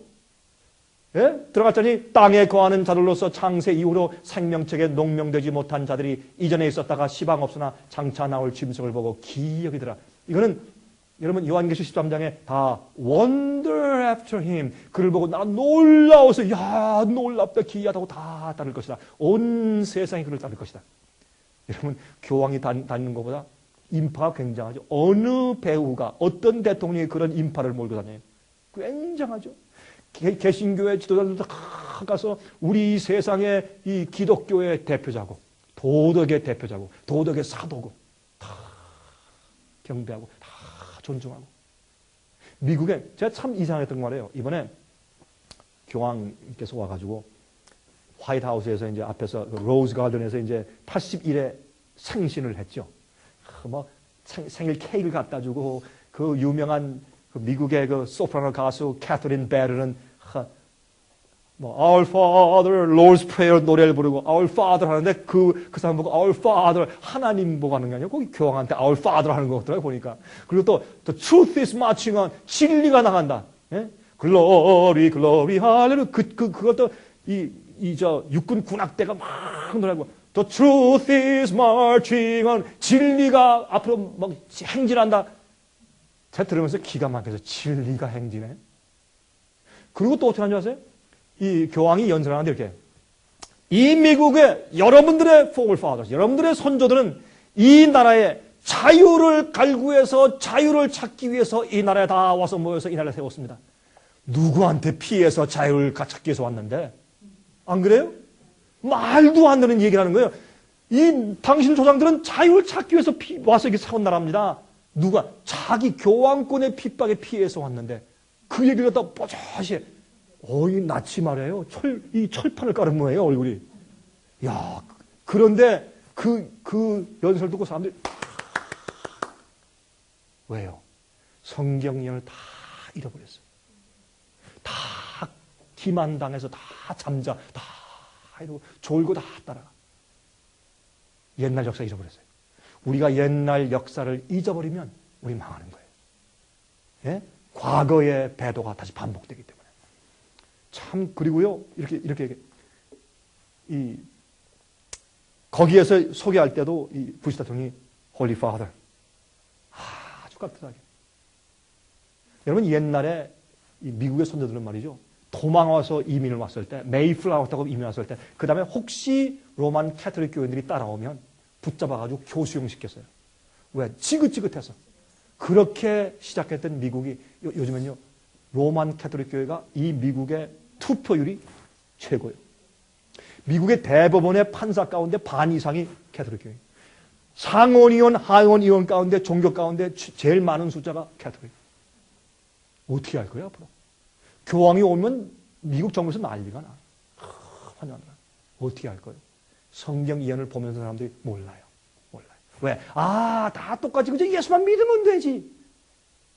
예? 들어갔더니 땅에 거하는 자들로서 창세 이후로 생명책에 농명되지 못한 자들이 이전에 있었다가 시방 없으나 장차 나올 짐승을 보고 기이 여기더라. 이거는 여러분 요한계시 13장에 다 wonder after him, 그를 보고 나 놀라워서 야 놀랍다 기이하다고 다 따를 것이다. 온 세상이 그를 따를 것이다. 여러분 교황이 다니는 것보다 인파가 굉장하죠. 어느 배우가 어떤 대통령이 그런 인파를 몰고 다녀요. 굉장하죠. 개신교회 지도자들도 가서 우리 세상의 이 기독교의 대표자고 도덕의 대표자고 도덕의 사도고 다 경배하고 존중하고. 미국에 제가 참 이상했던 말이에요. 이번에 교황께서 와가지고 화이트하우스에서 이제 앞에서 로즈 가든에서 이제 81회 생신을 했죠. 뭐 생일 케이크를 갖다 주고 그 유명한 그 미국의 그 소프라노 가수 캐서린 베르는 뭐 Our Father, Lord's Prayer 노래를 부르고 Our Father 하는데 그 사람 보고 Our Father 하나님 보고 하는 게 아니고 거기 교황한테 Our Father 하는 거 같더라고요 보니까. 그리고 또 The truth is marching on, 진리가 나간다. 예? Glory, glory, hallelujah. 그것도 저 육군 군악대가 막 노래하고 The truth is marching on, 진리가 앞으로 막 행진한다. 제가 들으면서 기가 막혀서 진리가 행진해. 그리고 또 어떻게 하는 줄 아세요? 이 교황이 연설하는데 이렇게 이 미국의 여러분들의 forefathers, 여러분들의 선조들은 이 나라의 자유를 갈구해서 자유를 찾기 위해서 이 나라에 다 와서 모여서 이 나라를 세웠습니다. 누구한테 피해서 자유를 찾기 위해서 왔는데? 안 그래요? 말도 안 되는 얘기를 하는 거예요. 이 당신 조상들은 자유를 찾기 위해서 와서 이렇게 세운 나라입니다. 누가? 자기 교황권의 핍박에 피해서 왔는데 그 얘기를 갖다 뽀젓이 이 낯이 말이에요. 이 철판을 깔은 모양이에요, 얼굴이. 야, 그런데 그 연설 듣고 사람들이 왜요? 성경 예언을 다 잃어버렸어요. 다 기만당해서 다 잠자, 다 이러고 졸고 다 따라가. 옛날 역사 잊어버렸어요. 우리가 옛날 역사를 잊어버리면 우리 망하는 거예요. 예? 과거의 배도가 다시 반복되기 때문에. 참, 그리고요, 이렇게, 거기에서 소개할 때도 이 부시 대통령이 Holy Father. 아주 깍듯하게. 여러분, 옛날에 이 미국의 선조들은 말이죠. 도망와서 이민을 왔을 때, 메이플라워 타고 이민 왔을 때, 그 다음에 혹시 로만 캐톨릭 교인들이 따라오면 붙잡아가지고 교수형 시켰어요. 왜? 지긋지긋해서. 그렇게 시작했던 미국이 요즘은요, 로만 캐톨릭 교회가 이 미국의 투표율이 최고예요. 미국의 대법원의 판사 가운데 반 이상이 캐톨릭 교회. 상원의원, 하원의원 가운데, 종교 가운데 제일 많은 숫자가 캐톨릭. 어떻게 할 거예요, 앞으로? 교황이 오면 미국 정부에서 난리가 나. 환장한다. 어떻게 할 거예요? 성경 예언을 보면서 사람들이 몰라요. 왜? 다 똑같이 그저 예수만 믿으면 되지.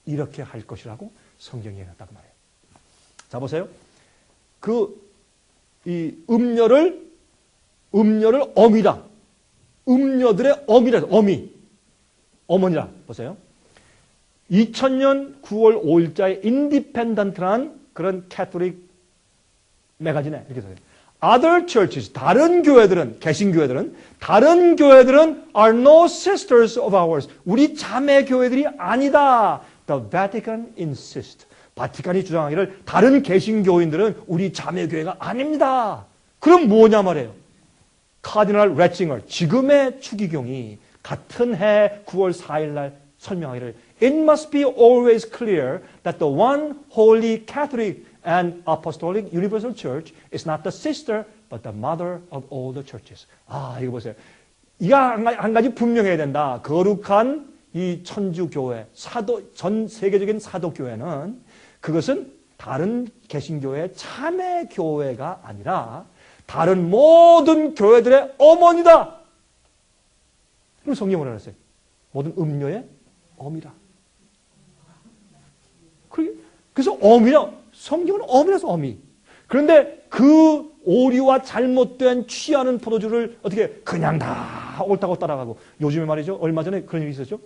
이렇게 할 것이라고 성경이 예언했다고 말해요. 자, 보세요. 이 음녀를 어미다. 음녀들의 어미라, 어머니라. 보세요. 2000년 9월 5일자에 인디펜던트라는 그런 캐톨릭 매거진에 이렇게 써요. Other churches, 다른 교회들은, 개신교회들은, 다른 교회들은 are no sisters of ours. 우리 자매 교회들이 아니다. The Vatican insists. 바티칸이 주장하기를 다른 개신교인들은 우리 자매 교회가 아닙니다. 그럼 뭐냐 말이에요. 카디널 레칭얼, 지금의 추기경이 같은 해 9월 4일 날 설명하기를 It must be always clear that the one holy Catholic and Apostolic Universal Church is not the sister but the mother of all the churches. 이거 보세요. 이거 한 가지 분명해야 된다. 거룩한 이 천주교회, 전 세계적인 사도교회는 그것은 다른 개신교회의 참회교회가 아니라 다른 모든 교회들의 어머니다. 그럼 성경이 뭐라 그랬어요? 모든 음녀의 어미라. 그래서 어미라, 성경은 어미라서 어미. 그런데 그 오류와 잘못된 취하는 포도주를 어떻게 그냥 다 옳다고 따라가고, 요즘에 말이죠. 얼마 전에 그런 일이 있었죠.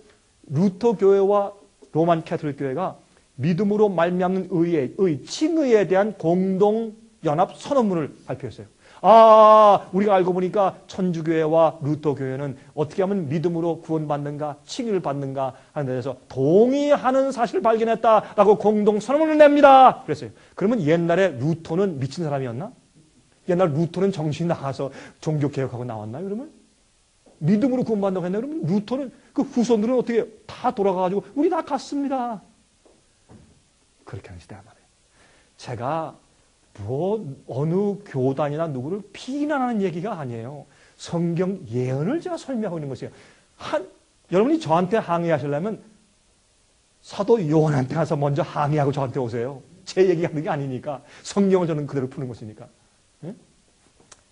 루터 교회와 로만 캐톨릭 교회가 믿음으로 말미암는 칭의에 대한 공동 연합 선언문을 발표했어요. 우리가 알고 보니까 천주교회와 루터교회는 어떻게 하면 믿음으로 구원받는가, 칭의를 받는가 하는 데 대해서 동의하는 사실을 발견했다라고 공동 선언문을 냅니다. 그랬어요. 그러면 옛날에 루터는 미친 사람이었나? 옛날 루터는 정신이 나가서 종교개혁하고 나왔나요, 그러면? 믿음으로 구원받는다고 했나요? 그러면 루터는 그 후손들은 어떻게 다 돌아가가지고 우리 다 갔습니다. 그렇게 하는 시대란 말이에요. 제가 어느 교단이나 누구를 비난하는 얘기가 아니에요. 성경 예언을 제가 설명하고 있는 것이에요. 여러분이 저한테 항의하시려면 사도 요한한테 가서 먼저 항의하고 저한테 오세요. 제 얘기하는 게 아니니까. 성경을 저는 그대로 푸는 것이니까. 네?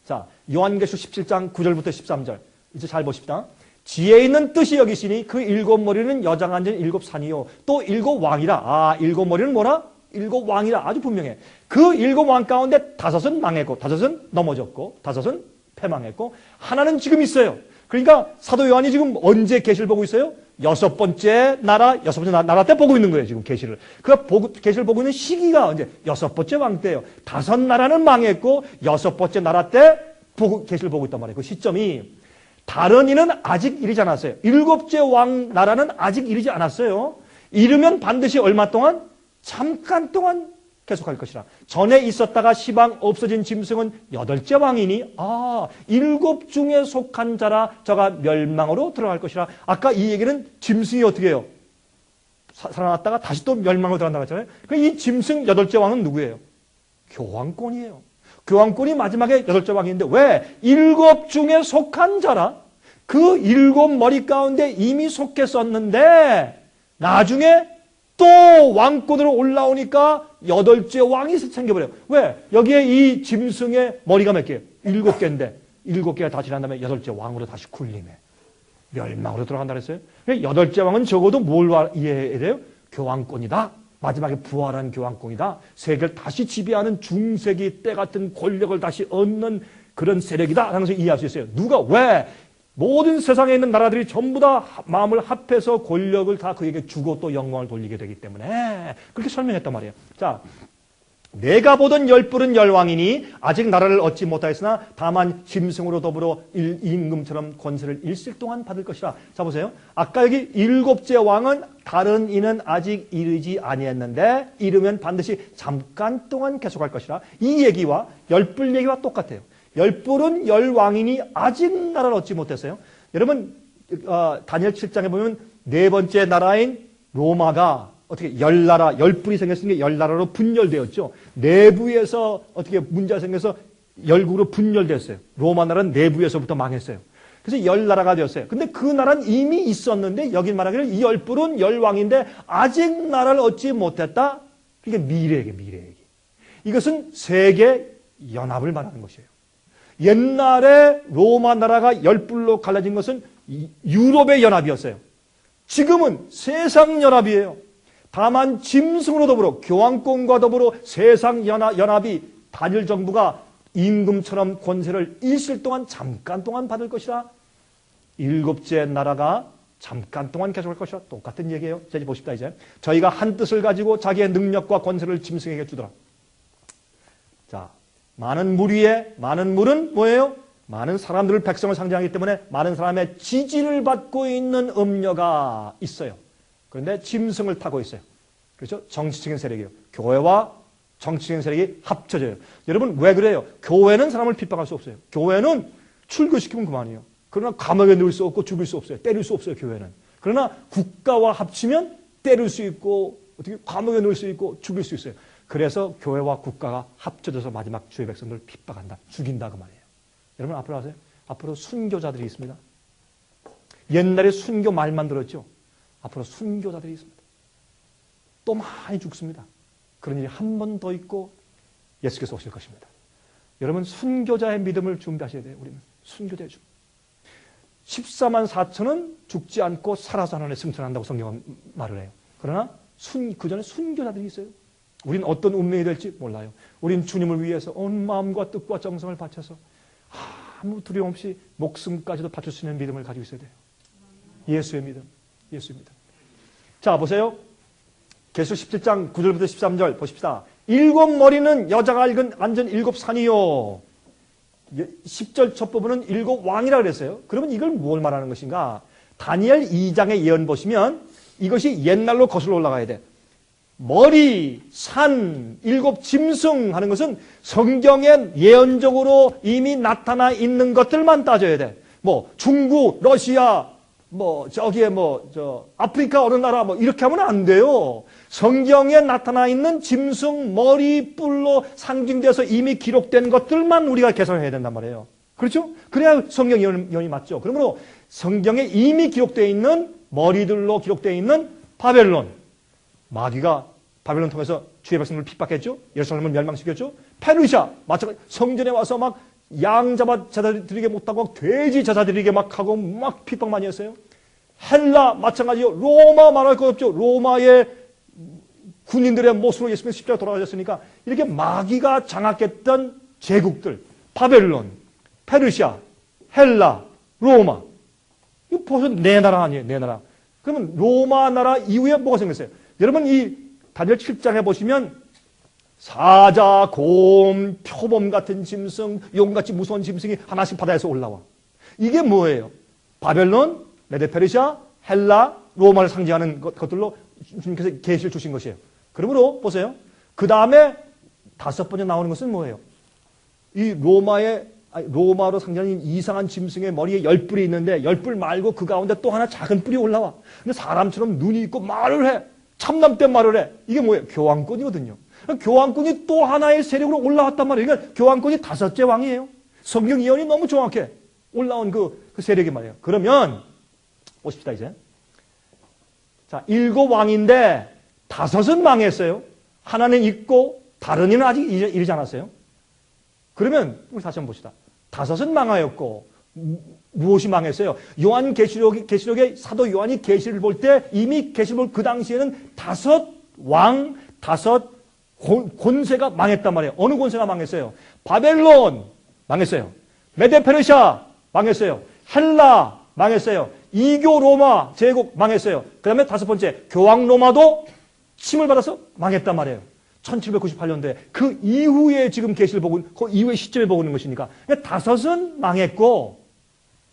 자, 요한계시록 17장 9절부터 13절. 이제 잘 보십시다. 지혜 있는 뜻이 여기시니 그 일곱 머리는 여자가 앉은 일곱 산이요. 또 일곱 왕이라. 일곱 머리는 뭐라? 일곱 왕이라. 아주 분명해. 그 일곱 왕 가운데 다섯은 망했고, 다섯은 넘어졌고, 다섯은 패망했고, 하나는 지금 있어요. 그러니까 사도 요한이 지금 언제 계시를 보고 있어요? 여섯 번째 나라 때 보고 있는 거예요, 지금 계시를. 계시를 보고 있는 시기가 언제? 여섯 번째 왕 때예요. 다섯 나라는 망했고, 여섯 번째 나라 때 계시를 보고 있단 말이에요. 그 시점이. 다른 이는 아직 이르지 않았어요. 일곱째 왕 나라는 아직 이르지 않았어요. 이르면 반드시 얼마 동안? 잠깐 동안 계속할 것이라. 전에 있었다가 시방 없어진 짐승은 여덟째 왕이니 일곱 중에 속한 자라 저가 멸망으로 들어갈 것이라. 아까 이 얘기는 짐승이 어떻게 해요? 살아났다가 다시 또 멸망으로 들어간다고 했잖아요. 이 짐승 여덟째 왕은 누구예요? 교황권이에요. 교황권이 마지막에 여덟째 왕인데 왜? 일곱 중에 속한 자라. 그 일곱 머리 가운데 이미 속했었는데 나중에 또 왕권으로 올라오니까 8째 왕이 생겨버려요. 왜? 여기에 이 짐승의 머리가 몇 개예요? 7개인데 7개가 다 지난 다음에 8째 왕으로 다시 군림해. 멸망으로 들어간다 그랬어요. 8째 왕은 적어도 뭘 이해해야 돼요? 교황권이다. 마지막에 부활한 교황권이다. 세계를 다시 지배하는 중세기 때 같은 권력을 다시 얻는 그런 세력이다. 라는 것을 이해할 수 있어요. 누가? 왜? 모든 세상에 있는 나라들이 전부 다 마음을 합해서 권력을 다 그에게 주고 또 영광을 돌리게 되기 때문에 그렇게 설명했단 말이에요. 자, 내가 보던 10뿔은 열왕이니 아직 나라를 얻지 못하였으나 다만 짐승으로 더불어 임금처럼 권세를 일실 동안 받을 것이라. 자, 보세요. 아까 여기 7째 왕은 다른 이는 아직 이르지 아니했는데 이르면 반드시 잠깐 동안 계속할 것이라. 이 얘기와 10뿔 얘기와 똑같아요. 10뿔은 열왕이니 아직 나라를 얻지 못했어요. 여러분 다니엘 7장에 보면 네 번째 나라인 로마가 어떻게 10나라, 10뿔이 생겼으니까 10나라로 분열되었죠. 내부에서 어떻게 문제가 생겨서 열국으로 분열됐어요. 로마 나라는 내부에서부터 망했어요. 그래서 10나라가 되었어요. 근데 그 나라는 이미 있었는데 여기 말하기를 이 10뿔은 열왕인데 아직 나라를 얻지 못했다. 그게 미래 얘기. 이것은 세계 연합을 말하는 것이에요. 옛날에 로마 나라가 10뿔로 갈라진 것은 유럽의 연합이었어요. 지금은 세상 연합이에요. 다만 짐승으로 더불어 교황권과 더불어 세상 연합이 단일 정부가 임금처럼 권세를 일실 동안 잠깐 동안 받을 것이라. 7째 나라가 잠깐 동안 계속할 것이라. 똑같은 얘기예요. 자, 이제 보십시다. 이제 저희가 한 뜻을 가지고 자기의 능력과 권세를 짐승에게 주더라. 자, 많은 물은 뭐예요? 많은 사람들을 백성을 상징하기 때문에 많은 사람의 지지를 받고 있는 음녀가 있어요. 그런데 짐승을 타고 있어요. 그렇죠? 정치적인 세력이에요. 교회와 정치적인 세력이 합쳐져요. 여러분 왜 그래요? 교회는 사람을 핍박할 수 없어요. 교회는 출교시키면 그만이에요. 그러나 감옥에 넣을 수 없고 죽일 수 없어요. 때릴 수 없어요. 교회는. 그러나 국가와 합치면 때릴 수 있고 어떻게 감옥에 넣을 수 있고 죽일 수 있어요. 그래서 교회와 국가가 합쳐져서 마지막 주의 백성들을 핍박한다. 죽인다 그 말이에요. 여러분 앞으로 아세요? 앞으로 순교자들이 있습니다. 옛날에 순교 말만 들었죠. 앞으로 순교자들이 있습니다. 또 많이 죽습니다. 그런 일이 한 번 더 있고 예수께서 오실 것입니다. 여러분 순교자의 믿음을 준비하셔야 돼요. 우리는 순교자의 준. 14만 4천은 죽지 않고 살아서 하나님의 승천한다고 성경은 말을 해요. 그러나 그 전에 순교자들이 있어요. 우린 어떤 운명이 될지 몰라요. 우린 주님을 위해서 온 마음과 뜻과 정성을 바쳐서 아무 두려움 없이 목숨까지도 바칠 수 있는 믿음을 가지고 있어야 돼요. 예수의 믿음. 예수의 믿음. 자, 보세요. 계시록 17장 9절부터 13절 보십시다. 7머리는 여자가 앉은 7산이요. 10절 첫 부분은 7왕이라 그랬어요. 그러면 이걸 뭘 말하는 것인가? 다니엘 2장의 예언 보시면 이것이 옛날로 거슬러 올라가야 돼. 머리, 산, 7짐승 하는 것은 성경에 예언적으로 이미 나타나 있는 것들만 따져야 돼. 뭐 중국, 러시아, 아프리카 어느 나라 이렇게 하면 안 돼요. 성경에 나타나 있는 짐승 머리 뿔로 상징돼서 이미 기록된 것들만 우리가 개성해야 된단 말이에요. 그렇죠? 그래야 성경 예언이 맞죠. 그러므로 성경에 이미 기록되어 있는 머리들로 기록되어 있는 바벨론, 마귀가 바벨론 통해서 주의 백성들을 핍박했죠. 예루살렘을 멸망시켰죠. 페르시아 마찬가지 성전에 와서 막 양 잡아 제사 드리게 못하고 돼지 제사 드리게 막 하고 막 핍박 많이 했어요. 헬라 마찬가지요. 로마 말할 것 없죠. 로마의 군인들의 모습으로 예수님이 십자가에 돌아가셨으니까 이렇게 마귀가 장악했던 제국들 바벨론, 페르시아, 헬라, 로마 이거 벌써 네 나라 아니에요. 네 나라. 그러면 로마 나라 이후에 뭐가 생겼어요? 여러분 이 다니엘 7장에 보시면 사자, 곰, 표범 같은 짐승, 용같이 무서운 짐승이 하나씩 바다에서 올라와. 이게 뭐예요? 바벨론, 메데페르시아, 헬라, 로마를 상징하는 것들로 주님께서 계시를 주신 것이에요. 그러므로 보세요. 그 다음에 5번째 나오는 것은 뭐예요? 이 로마로 상징하는 이상한 짐승의 머리에 10뿔이 있는데 10뿔 말고 그 가운데 또 하나 작은 뿔이 올라와. 근데 사람처럼 눈이 있고 말을 해. 참남때 말을 해. 이게 뭐예요? 교황권이거든요. 교황권이 또 하나의 세력으로 올라왔단 말이에요. 그러니까 교황권이 5째 왕이에요. 성경 예언이 너무 정확해. 올라온 그 세력이 말이에요. 그러면 보십시다 이제. 자, 7왕인데 다섯은 망했어요. 하나는 있고 다른 이는 아직 이르지 않았어요. 그러면 우리 다시 한번 봅시다. 다섯은 망하였고 무엇이 망했어요? 계시록에 사도 요한이 계시를 볼 때 이미 계시를 볼 그 당시에는 다섯 왕, 다섯 권세가 망했단 말이에요. 어느 권세가 망했어요? 바벨론 망했어요. 메데페르샤 망했어요. 헬라 망했어요. 이교 로마 제국 망했어요. 그 다음에 다섯 번째 교황 로마도 침을 받아서 망했단 말이에요. 1798년도에 그 이후에 지금 계시를 보고 그 이후의 시점에 보고 있는 것이니까 다섯은 망했고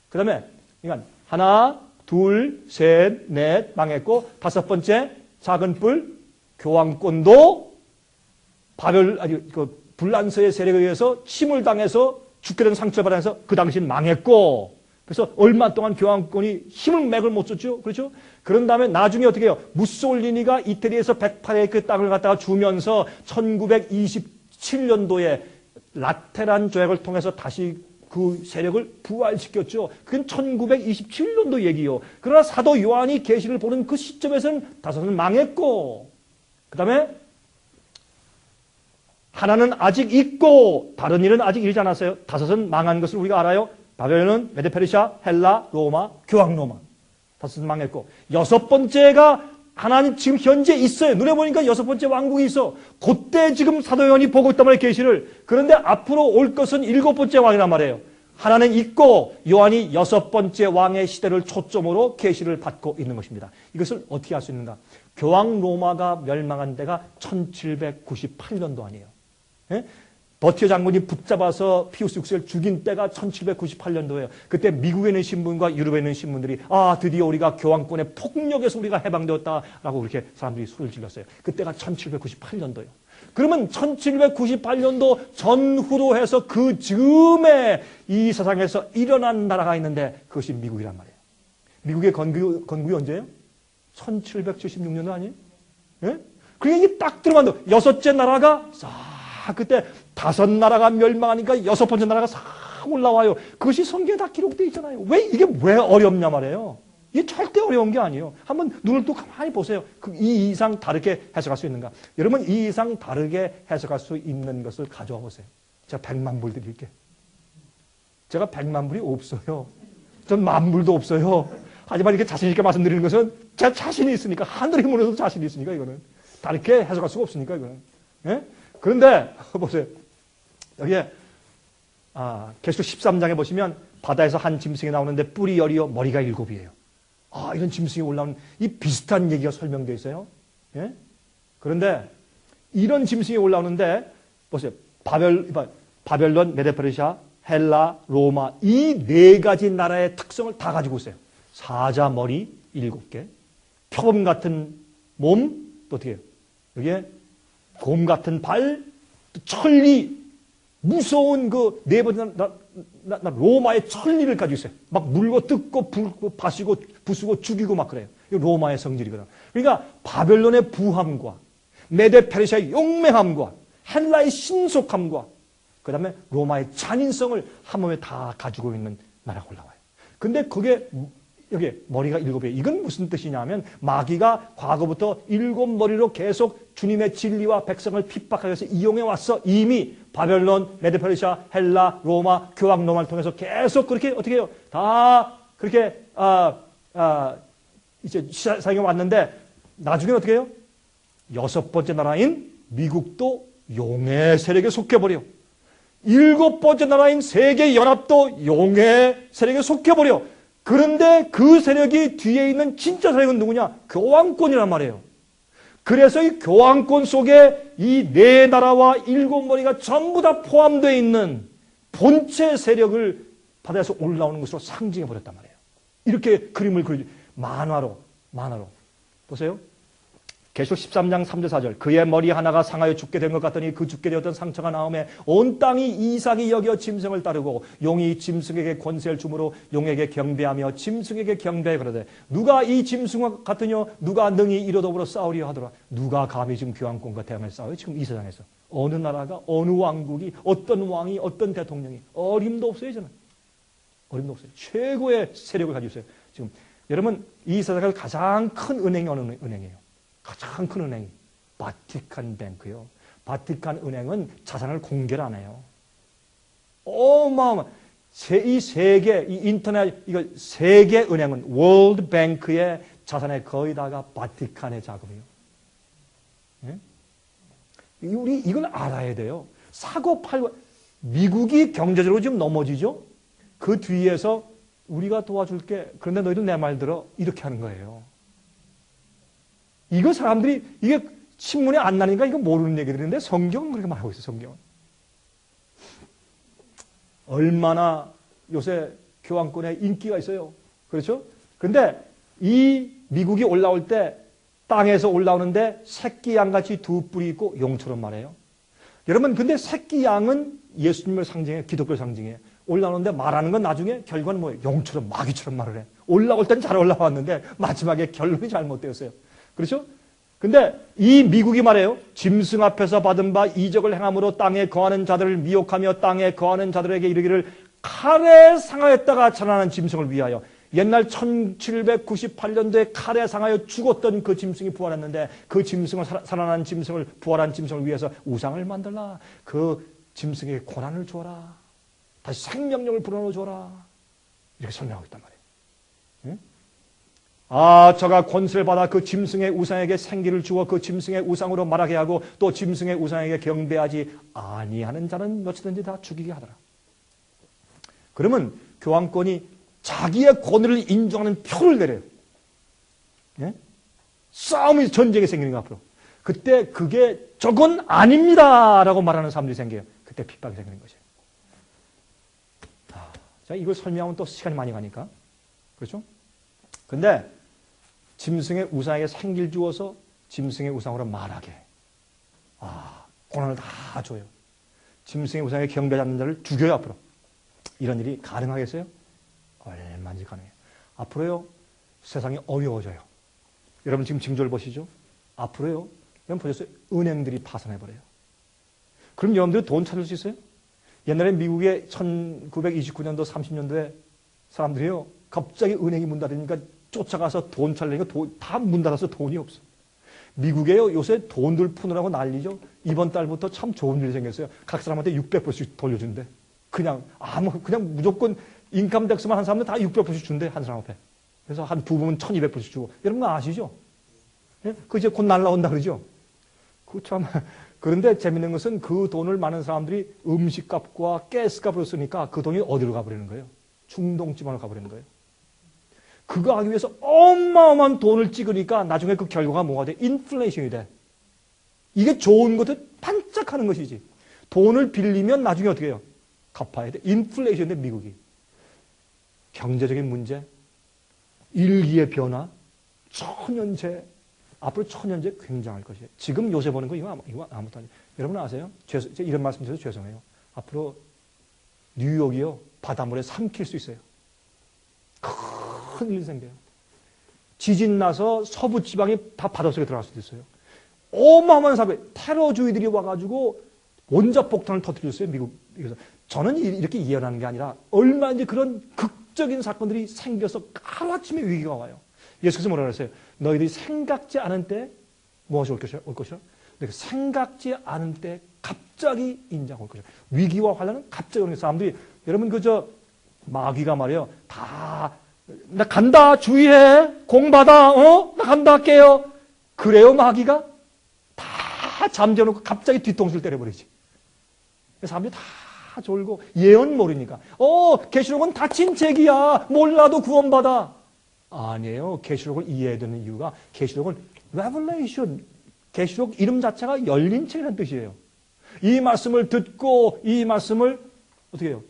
그 다음에 그러니까 하나, 둘, 셋, 넷 망했고 다섯 번째 작은 뿔 교황권도 불란서의 세력에 의해서 침을 당해서 죽게 된 상처를 받아서 그 당시엔 망했고 그래서 얼마 동안 교황권이 힘을 맥을 못 줬죠. 그렇죠? 그런 다음에 나중에 어떻게 해요? 무솔리니가 이태리에서 108에이크 땅을 갖다가 주면서 1927년도에 라테란 조약을 통해서 다시 그 세력을 부활시켰죠. 그건 1927년도 얘기요. 그러나 사도 요한이 계시를 보는 그 시점에서는 다섯은 망했고 그 다음에 하나는 아직 있고 다른 일은 아직 이르지 않았어요. 다섯은 망한 것을 우리가 알아요. 바벨론, 메데페르샤, 헬라, 로마, 교황 로마. 다섯은 망했고 여섯 번째가 하나님 지금 현재 있어요. 눈에 보니까 여섯 번째 왕국이 있어. 그때 지금 사도 요한이 보고 있단 말이에요. 계시를. 그런데 앞으로 올 것은 일곱 번째 왕이란 말이에요. 하나는 있고 요한이 여섯 번째 왕의 시대를 초점으로 계시를 받고 있는 것입니다. 이것을 어떻게 할 수 있는가? 교황 로마가 멸망한 데가 1798년도 아니에요. 예? 버티어 장군이 붙잡아서 피우스 6세를 죽인 때가 1798년도예요. 그때 미국에 있는 신문과 유럽에 있는 신문들이 드디어 우리가 교황권의 폭력에서 우리가 해방되었다라고 그렇게 사람들이 소리를 질렀어요. 그때가 1798년도예요. 그러면 1798년도 전후로 해서 그 즈음에 이 세상에서 일어난 나라가 있는데 그것이 미국이란 말이에요. 미국의 건국이 언제예요? 1776년도 아니에요? 예? 그러니까 이게 딱 들어만도 여섯째 나라가 그때 다섯 나라가 멸망하니까 여섯 번째 나라가 싹 올라와요. 그것이 성경에 다 기록되어 있잖아요. 이게 왜 어렵냐 말이에요. 이게 절대 어려운 게 아니에요. 한번 눈을 또 가만히 보세요. 이 이상 다르게 해석할 수 있는가? 여러분 이 이상 다르게 해석할 수 있는 것을 가져와 보세요. 제가 100만 불 드릴게요. 제가 100만 불이 없어요. 전 만불도 없어요. 하지만 이렇게 자신 있게 말씀드리는 것은 제가 자신이 있으니까 하늘의 힘으로도 자신이 있으니까 이거는 다르게 해석할 수가 없으니까 이거는. 예? 그런데 보세요. 여기에 계시록 13장에 보시면 바다에서 한 짐승이 나오는데 뿔이 10이요 머리가 7이에요. 이런 짐승이 올라오는 이 비슷한 얘기가 설명되어 있어요. 예? 그런데 이런 짐승이 올라오는데 보세요. 바벨론, 메데페르샤, 헬라, 로마 이 네 가지 나라의 특성을 다 가지고 있어요. 사자 머리 7개, 표범 같은 몸, 또 어떻게 해요? 여기에 곰 같은 발, 천리, 무서운 그 네 번째 로마의 천리를 가지고 있어요. 막 물고 뜯고 파시고 부수고 죽이고 막 그래요. 이 로마의 성질이거든. 그러니까 바벨론의 부함과 메데페르시아의 용맹함과 헬라의 신속함과 그 다음에 로마의 잔인성을 한 몸에 다 가지고 있는 나라가 올라와요. 근데 그게 여기 머리가 7이에요. 이건 무슨 뜻이냐면 마귀가 과거부터 7머리로 계속 주님의 진리와 백성을 핍박하기 위해서 이용해 왔어. 이미 바벨론, 메데페르시아, 헬라, 로마, 교황 로마를 통해서 계속 그렇게 어떻게 해요? 다 그렇게 이제 사용해 왔는데 나중에 어떻게 해요? 여섯 번째 나라인 미국도 용의 세력에 속해버려. 일곱 번째 나라인 세계연합도 용의 세력에 속해버려. 그런데 그 세력이 뒤에 있는 진짜 세력은 누구냐? 교황권이란 말이에요. 그래서 이 교황권 속에 이 네 나라와 7머리가 전부 다 포함되어 있는 본체 세력을 바다에서 올라오는 것으로 상징해 버렸단 말이에요. 이렇게 그림을 그리죠. 만화로. 보세요. 계시록 13장 3절 4절 그의 머리 하나가 상하여 죽게 된 것 같더니 그 죽게 되었던 상처가 나오매 온 땅이 이상히 여겨 짐승을 따르고 용이 짐승에게 권세를 주므로 용에게 경배하며 짐승에게 경배해 그러되 누가 이 짐승과 같으뇨 누가 능히 이로 더불어 싸우려 하더라. 누가 감히 지금 교황권과 대항을 싸워요? 지금 이 세상에서 어느 나라가 어느 왕국이 어떤 왕이 어떤 대통령이 어림도 없어요. 저는 어림도 없어요. 최고의 세력을 가지고 있어요. 지금 여러분 이 세상에서 가장 큰 은행이 어느 은행이에요? 가장 큰 은행이 바티칸 뱅크요. 바티칸 은행은 자산을 공개를 안 해요. 어마어마. 이 세계, 이 인터넷, 이거 세계 은행은 월드 뱅크의 자산의 거의 다가 바티칸의 자금이에요. 예? 우리 이걸 알아야 돼요. 사고 팔고, 미국이 경제적으로 지금 넘어지죠? 그 뒤에서 우리가 도와줄게. 그런데 너희들 내 말 들어. 이렇게 하는 거예요. 이거 사람들이, 이게 신문에 안 나니까 이거 모르는 얘기들인데 성경은 그렇게 말하고 있어요, 성경은. 얼마나 요새 교황권에 인기가 있어요. 그렇죠? 근데 이 미국이 올라올 때 땅에서 올라오는데 새끼 양같이 두 뿔이 있고 용처럼 말해요. 여러분, 근데 새끼 양은 예수님을 상징해, 기독교를 상징해. 올라오는데 말하는 건 나중에 결과는 뭐예요? 용처럼, 마귀처럼 말을 해. 올라올 땐 잘 올라왔는데 마지막에 결론이 잘못되었어요. 그렇죠? 근데 이 미국이 말해요. 짐승 앞에서 받은 바 이적을 행함으로 땅에 거하는 자들을 미혹하며 땅에 거하는 자들에게 이르기를 칼에 상하였다가 살아나는 짐승을 위하여. 옛날 1798년도에 칼에 상하여 죽었던 그 짐승이 부활했는데 그 짐승을 살아난 짐승을 부활한 짐승을 위해서 우상을 만들라. 그 짐승에게 고난을 주어라. 다시 생명력을 불어넣어 줘라. 이렇게 설명하고 있단 말이에요. 응? 아, 저가 권세를 받아 그 짐승의 우상에게 생기를 주어 그 짐승의 우상으로 말하게 하고 또 짐승의 우상에게 경배하지 아니하는 자는 몇이든지 다 죽이게 하더라. 그러면 교황권이 자기의 권위를 인정하는 표를 내려요. 예? 싸움이, 전쟁이 생기는 거 앞으로. 그때 그게 저건 아닙니다 라고 말하는 사람들이 생겨요. 그때 핍박이 생기는 거죠. 자, 이걸 설명하면 또 시간이 많이 가니까. 그렇죠? 근데 짐승의 우상에게 생기를 주어서 짐승의 우상으로 말하게. 아, 고난을 다 줘요. 짐승의 우상에 경배하지 않는 자를 죽여요, 앞으로. 이런 일이 가능하겠어요? 얼마든지 가능해요. 앞으로요, 세상이 어려워져요. 여러분 지금 징조를 보시죠? 앞으로요, 여러분 보셨어요? 은행들이 파산해버려요. 그럼 여러분들이 돈 찾을 수 있어요? 옛날에 미국의 1929년도, 30년도에 사람들이요, 갑자기 은행이 문 닫으니까 쫓아가서 돈 찾으니까 다 문 닫아서 돈이 없어. 미국에요, 요새 돈들 푸느라고 난리죠? 이번 달부터 참 좋은 일이 생겼어요. 각 사람한테 600불씩 돌려준대. 그냥 무조건 인컴택스만 한 사람들 다 600불씩 준대, 한 사람 앞에. 그래서 한 부부는 1200불씩 주고. 여러분 아시죠? 예? 그 이제 곧 날라온다 그러죠? 그 참. 그런데 재밌는 것은 그 돈을 많은 사람들이 음식값과 가스값으로 쓰니까 그 돈이 어디로 가버리는 거예요? 중동지방으로 가버리는 거예요. 그거 하기 위해서 어마어마한 돈을 찍으니까 나중에 그 결과가 뭐가 돼? 인플레이션이 돼. 이게 좋은 것들 반짝하는 것이지. 돈을 빌리면 나중에 어떻게 해요? 갚아야 돼. 인플레이션이 돼, 미국이. 경제적인 문제, 일기의 변화, 천연재, 앞으로 천연재 굉장할 것이에요. 지금 요새 보는 거 이거 아무것도 아니에요. 여러분 아세요? 이런 말씀 드려서 죄송해요. 앞으로 뉴욕이요, 바닷물에 삼킬 수 있어요. 큰 일이 생겨요. 지진 나서 서부 지방이 다 바닷속에 들어갈 수도 있어요. 어마어마한 사회, 테러주의들이 와가지고 원자폭탄을 터뜨렸어요, 미국에서. 저는 이렇게 예언하는 게 아니라 얼마든지 그런 극적인 사건들이 생겨서 하루아침에 위기가 와요. 예수께서 뭐라 그랬어요? 너희들이 생각지 않은 때 무엇이 올 것이라? 생각지 않은 때 갑자기 인자가 올 것이라. 위기와 환난은 갑자기 오는 사람들이, 여러분 그저 마귀가 말이에요. 나 간다, 주의해, 공 받아, 나 간다, 깨요. 그래요, 마귀가? 다 잠재워놓고 갑자기 뒤통수를 때려버리지. 사람들이 다 졸고 예언 모르니까. 계시록은 닫힌 책이야. 몰라도 구원받아. 아니에요. 계시록을 이해해야 되는 이유가, 계시록은 Revelation, 계시록 이름 자체가 열린 책이라는 뜻이에요. 이 말씀을 듣고 이 말씀을 어떻게 해요?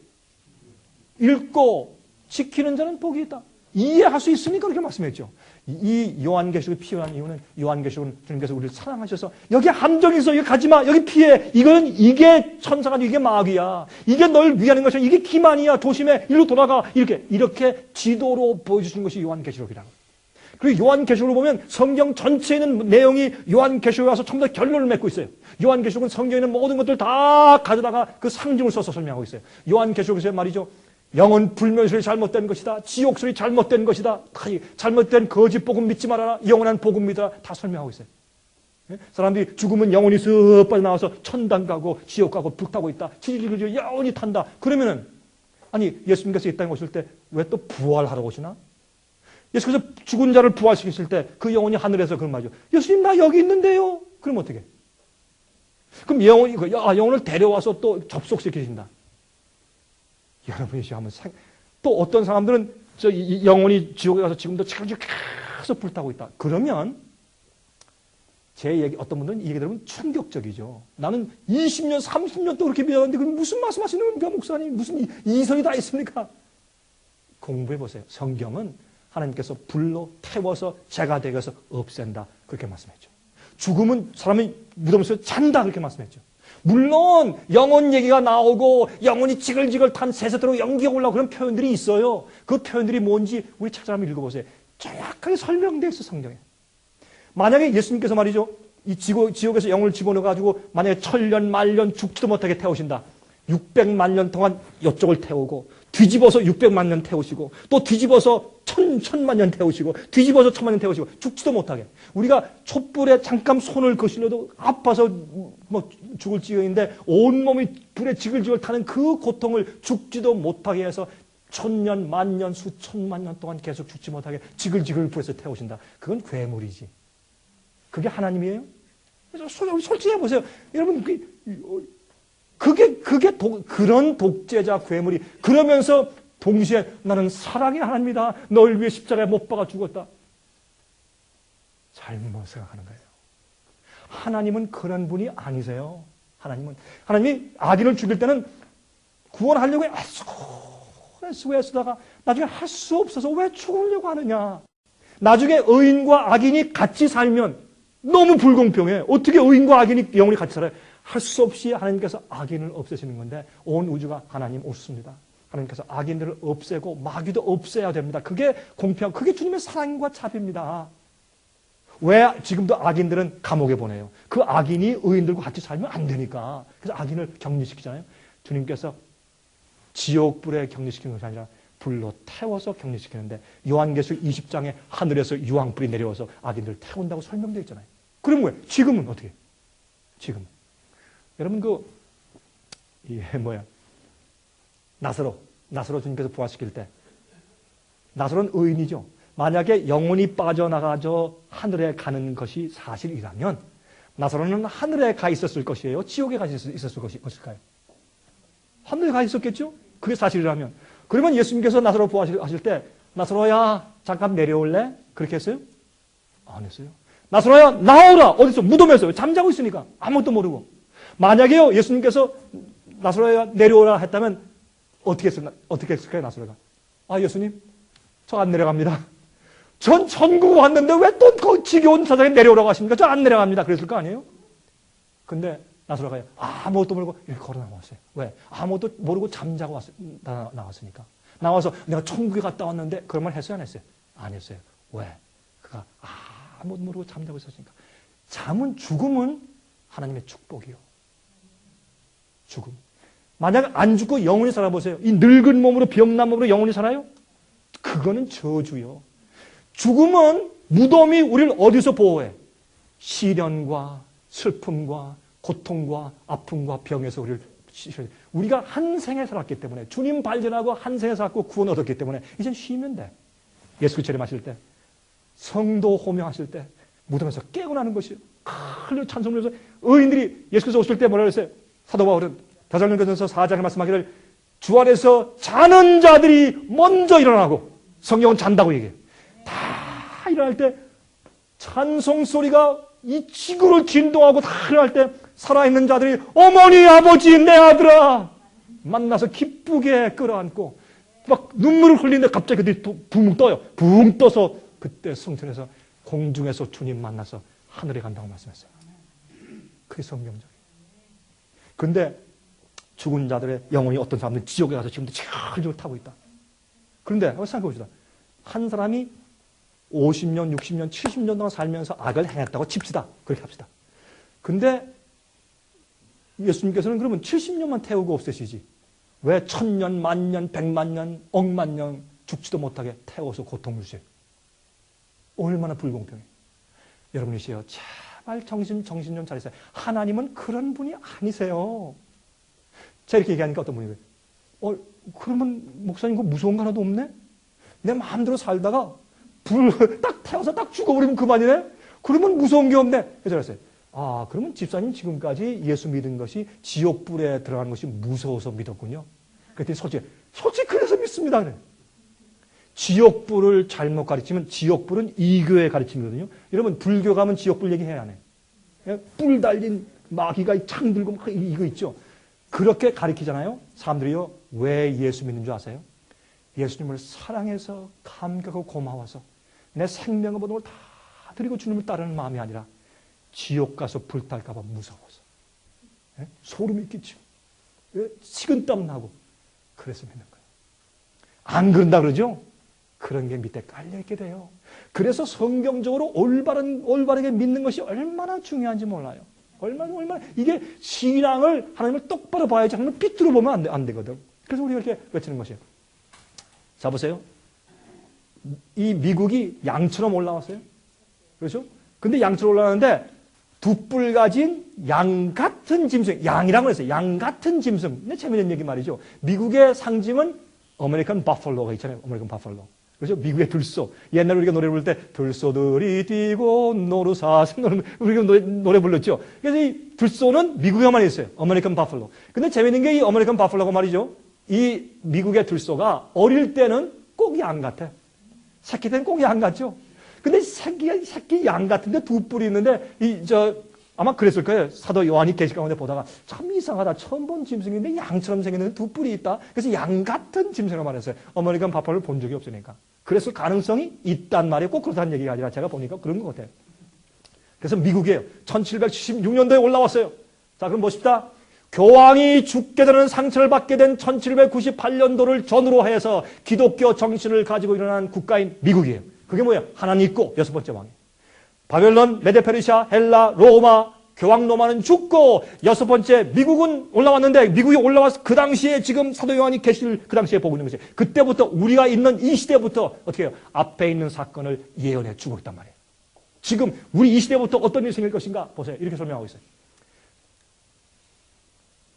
읽고 지키는 자는 복이 있다. 이해할 수 있으니까 그렇게 말씀했죠. 이 요한계시록이 필요한 이유는, 요한계시록은 주님께서 우리를 사랑하셔서 여기 함정이 있어, 여기 가지마, 여기 피해, 이게 천사가 아니고 이게 마귀야, 이게 널 위하는 것이야, 이게 기만이야, 조심해, 이리로 돌아가, 이렇게 지도로 보여주시는 것이 요한계시록이라고. 그리고 요한계시록을 보면 성경 전체에 있는 내용이 요한계시록에 와서 전부 다 결론을 맺고 있어요. 요한계시록은 성경에 있는 모든 것들 다 가져다가 그 상징을 써서 설명하고 있어요. 요한계시록에서 말이죠, 영은 불면술이 잘못된 것이다. 지옥술이 잘못된 것이다. 잘못된 거짓 복음 믿지 말아라. 영원한 복음 믿어라. 다 설명하고 있어요. 사람들이 죽으면 영혼이 쓱 빠져나와서 천당 가고 지옥 가고 불 타고 있다. 지질지질 영혼이 탄다. 그러면은 아니 예수님께서 이 땅에 오실 때 왜 또 부활하러 오시나? 예수께서 죽은 자를 부활시키실 때 그 영혼이 하늘에서 그런 말이죠. 예수님 나 여기 있는데요. 그럼 어떻게? 그럼 영혼을 데려와서 또 접속시키신다. 여러분이 한번 또 어떤 사람들은 영혼이 지옥에 가서 지금도 계속 불타고 있다. 그러면 제 얘기, 어떤 분들은 이 얘기 들으면 충격적이죠. 나는 20년, 30년 또 그렇게 믿었는데 그럼 무슨 말씀하시는 겁니까, 목사님? 무슨 이성이 다 있습니까? 공부해 보세요. 성경은 하나님께서 불로 태워서 재가 되어서 없앤다. 그렇게 말씀했죠. 죽음은 사람이 무덤에서 잔다. 그렇게 말씀했죠. 물론 영혼 얘기가 나오고 영혼이 지글지글 탄 새새도로 연기가 올라오고 그런 표현들이 있어요. 그 표현들이 뭔지 우리 책을 한번 읽어보세요. 정확하게 설명되어 있어, 성경에. 만약에 예수님께서 말이죠, 이 지옥에서 영혼을 집어넣어가지고 만약에 1000년, 만년 죽지도 못하게 태우신다. 600만 년 동안 이쪽을 태우고 뒤집어서 600만 년 태우시고 또 뒤집어서 천만 년 태우시고 뒤집어서 1000만 년 태우시고 죽지도 못하게. 우리가 촛불에 잠깐 손을 거슬려도 아파서 뭐 죽을 지경인데 온몸이 불에 지글지글 타는 그 고통을 죽지도 못하게 해서 1000년, 만년, 수천만 년 동안 계속 죽지 못하게 지글지글 불에서 태우신다. 그건 괴물이지. 그게 하나님이에요? 솔직히 해보세요. 여러분, 그런 독재자 괴물이 그러면서 동시에 나는 사랑의 하나님이다. 널 위해 십자가에 못 박아 죽었다. 잘못 생각하는 거예요. 하나님은 그런 분이 아니세요. 하나님이 아기를 죽일 때는 구원하려고 애쓰다가 나중에 할 수 없어서 왜 죽으려고 하느냐. 나중에 의인과 악인이 같이 살면 너무 불공평해. 어떻게 의인과 악인이 영원히 같이 살아요? 할 수 없이 하나님께서 악인을 없애시는 건데 온 우주가 하나님 옳습니다. 하나님께서 악인들을 없애고 마귀도 없애야 됩니다. 그게 공평, 그게 주님의 사랑과 자비입니다. 왜 지금도 악인들은 감옥에 보내요? 그 악인이 의인들과 같이 살면 안 되니까. 그래서 악인을 격리시키잖아요. 주님께서 지옥불에 격리시키는 것이 아니라 불로 태워서 격리시키는데 요한계시록 20장에 하늘에서 유황불이 내려와서 악인들을 태운다고 설명되어 있잖아요. 그럼 왜? 지금은 어떻게? 지금. 여러분 나사로 주님께서 부활시킬 때 나사로는 의인이죠. 만약에 영혼이 빠져나가서 하늘에 가는 것이 사실이라면 나사로는 하늘에 가 있었을 것이에요? 지옥에 가 있었을 것일까요? 하늘에 가 있었겠죠? 그게 사실이라면. 그러면 예수님께서 나사로 부활하실 때 나사로야 잠깐 내려올래? 그렇게 했어요? 안 했어요. 나사로야 나오라. 어디서? 무덤에서. 잠자고 있으니까. 아무것도 모르고. 만약에요 예수님께서 나사로야 내려오라 했다면 어떻게 했을까요? 나사로가. 아 예수님 저 안 내려갑니다. 전 천국 왔는데 왜 또 지겨운 사장에 내려오라고 하십니까? 저 안 내려갑니다. 그랬을 거 아니에요? 근데 나사로가 아무것도 모르고 이렇게 걸어 나왔어요. 왜? 아무것도 모르고 잠자고 나왔으니까. 나와서 내가 천국에 갔다 왔는데 그런 말 했어요? 안 했어요? 안 했어요. 왜? 그가 아무것도 모르고 잠자고 있었으니까. 죽음은 하나님의 축복이요. 죽음. 만약 안 죽고 영원히 살아보세요. 이 늙은 몸으로 병난 몸으로 영원히 살아요? 그거는 저주요. 죽음은 무덤이 우리를 어디서 보호해? 시련과 슬픔과 고통과 아픔과 병에서 우리가 한 생에 살았기 때문에 주님 발견하고 한 생에 살았고 구원 얻었기 때문에 이젠 쉬면 돼. 예수 재림하실 때 성도 호명하실 때 무덤에서 깨어나는 것이에요. 큰 찬송을 해서 의인들이 예수께서 오실 때 뭐라 그랬어요? 사도 바울은 데살로니가전서 4장에 말씀하기를 주 안에서 자는 자들이 먼저 일어나고 성경은 잔다고 얘기해요. 다 일어날 때 찬송 소리가 이 지구를 진동하고 다 일어날 때 살아있는 자들이 어머니 아버지 내 아들아 만나서 기쁘게 끌어안고 막 눈물을 흘리는데 갑자기 그들이 붕 떠요. 붕 떠서 그때 성전에서 공중에서 주님 만나서 하늘에 간다고 말씀했어요. 그게 성경적이에요. 근데 죽은 자들의 영혼이 어떤 사람들은 지옥에 가서 지금도 지글지글 타고 있다. 그런데 생각해 봅시다. 한 사람이 50년, 60년, 70년 동안 살면서 악을 행했다고 칩시다. 그렇게 합시다. 근데 예수님께서는 그러면 70년만 태우고 없애시지. 왜 1000년, 만년, 100만년, 억만년 죽지도 못하게 태워서 고통을 주세요. 얼마나 불공평해. 여러분이시여 참 제발 정신 좀 차리세요. 하나님은 그런 분이 아니세요. 제가 이렇게 얘기하니까 어떤 분이 그러면 목사님 그거 무서운 거 하나도 없네? 내 마음대로 살다가 불 딱 태워서 딱 죽어버리면 그만이네? 그러면 무서운 게 없네. 그래서 그랬어요. 아, 그러면 집사님 지금까지 예수 믿은 것이 지옥불에 들어가는 것이 무서워서 믿었군요. 그랬더니 솔직히 그래서 믿습니다. 그래. 지옥불을 잘못 가르치면 지옥불은 이교의 가르침이거든요. 여러분 불교 가면 지옥불 얘기해야 하네. 뿔 달린 마귀가 창 들고 막 이거 있죠. 그렇게 가르치잖아요. 사람들이요. 왜 예수 믿는 줄 아세요? 예수님을 사랑해서 감격하고 고마워서 내 생명을 모든 걸 다 드리고 주님을 따르는 마음이 아니라 지옥 가서 불탈까 봐 무서워서 소름이 끼치고 식은땀 나고 그래서 믿는 거예요. 안 그런다 그러죠? 그런 게 밑에 깔려있게 돼요. 그래서 성경적으로 올바르게 믿는 것이 얼마나 중요한지 몰라요. 얼마나 이게 신앙을 하나님을 똑바로 봐야지 하나님을 삐뚤어 보면 안 되거든. 그래서 우리가 이렇게 외치는 것이에요. 자 보세요. 이 미국이 양처럼 올라왔어요. 그렇죠? 근데 양처럼 올라왔는데 두 뿔 가진 양 같은 짐승, 양이라고 했어요. 양 같은 짐승. 근데 재미있는 얘기 말이죠. 미국의 상징은 아메리칸 바팔로가 있잖아요. 아메리칸 바팔로. 그렇죠? 미국의 들소. 옛날에 우리가 노래 부를 때 들소들이 뛰고 노루사슴 우리가 노래 불렀죠. 그래서 이 들소는 미국에만 있어요. 아메리칸 바팔로. 근데 재미있는 게 이 아메리칸 바팔로가 말이죠. 이 미국의 들소가 어릴 때는 꼭 양 같아. 새끼 때는 꼭 양 같죠. 근데 새끼 양 같은데 두 뿔이 있는데 아마 그랬을 거예요. 사도 요한이 계시 가운데 보다가 참 이상하다. 처음 본 짐승인데 양처럼 생겼는데 두 뿔이 있다. 그래서 양 같은 짐승을 말했어요. 아메리칸 바팔로를 본 적이 없으니까. 그랬을 가능성이 있단 말이에요. 꼭 그렇다는 얘기가 아니라 제가 보니까 그런 것 같아요. 그래서 미국이에요. 1776년도에 올라왔어요. 자, 그럼 보십시다. 교황이 죽게 되는 상처를 받게 된 1798년도를 전후로 해서 기독교 정신을 가지고 일어난 국가인 미국이에요. 그게 뭐예요? 하나님 있고 여섯 번째 왕이에요. 바벨론, 메데페르시아, 헬라, 로마, 교황 로마는 죽고 여섯 번째 미국은 올라왔는데 미국이 올라와서 그 당시에 지금 사도 요한이 계시를 그 당시에 보고 있는 것이에요. 그때부터 우리가 있는 이 시대부터 어떻게 해요? 앞에 있는 사건을 예언해 주고 있단 말이에요. 지금 우리 이 시대부터 어떤 일이 생길 것인가? 보세요. 이렇게 설명하고 있어요.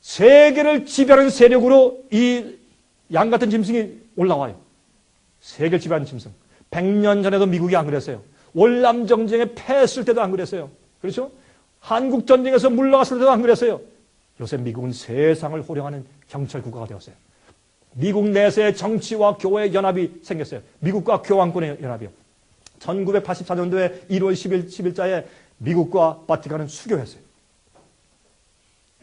세계를 지배하는 세력으로 이 양 같은 짐승이 올라와요. 세계를 지배하는 짐승. 100년 전에도 미국이 안 그랬어요. 월남 정쟁에 패했을 때도 안 그랬어요. 그렇죠? 한국 전쟁에서 물러갔을 때도 안 그랬어요. 요새 미국은 세상을 호령하는 경찰 국가가 되었어요. 미국 내세의 정치와 교회 연합이 생겼어요. 미국과 교황권의 연합이요. 1984년도에 1월 10일자에 미국과 바티칸은 수교했어요.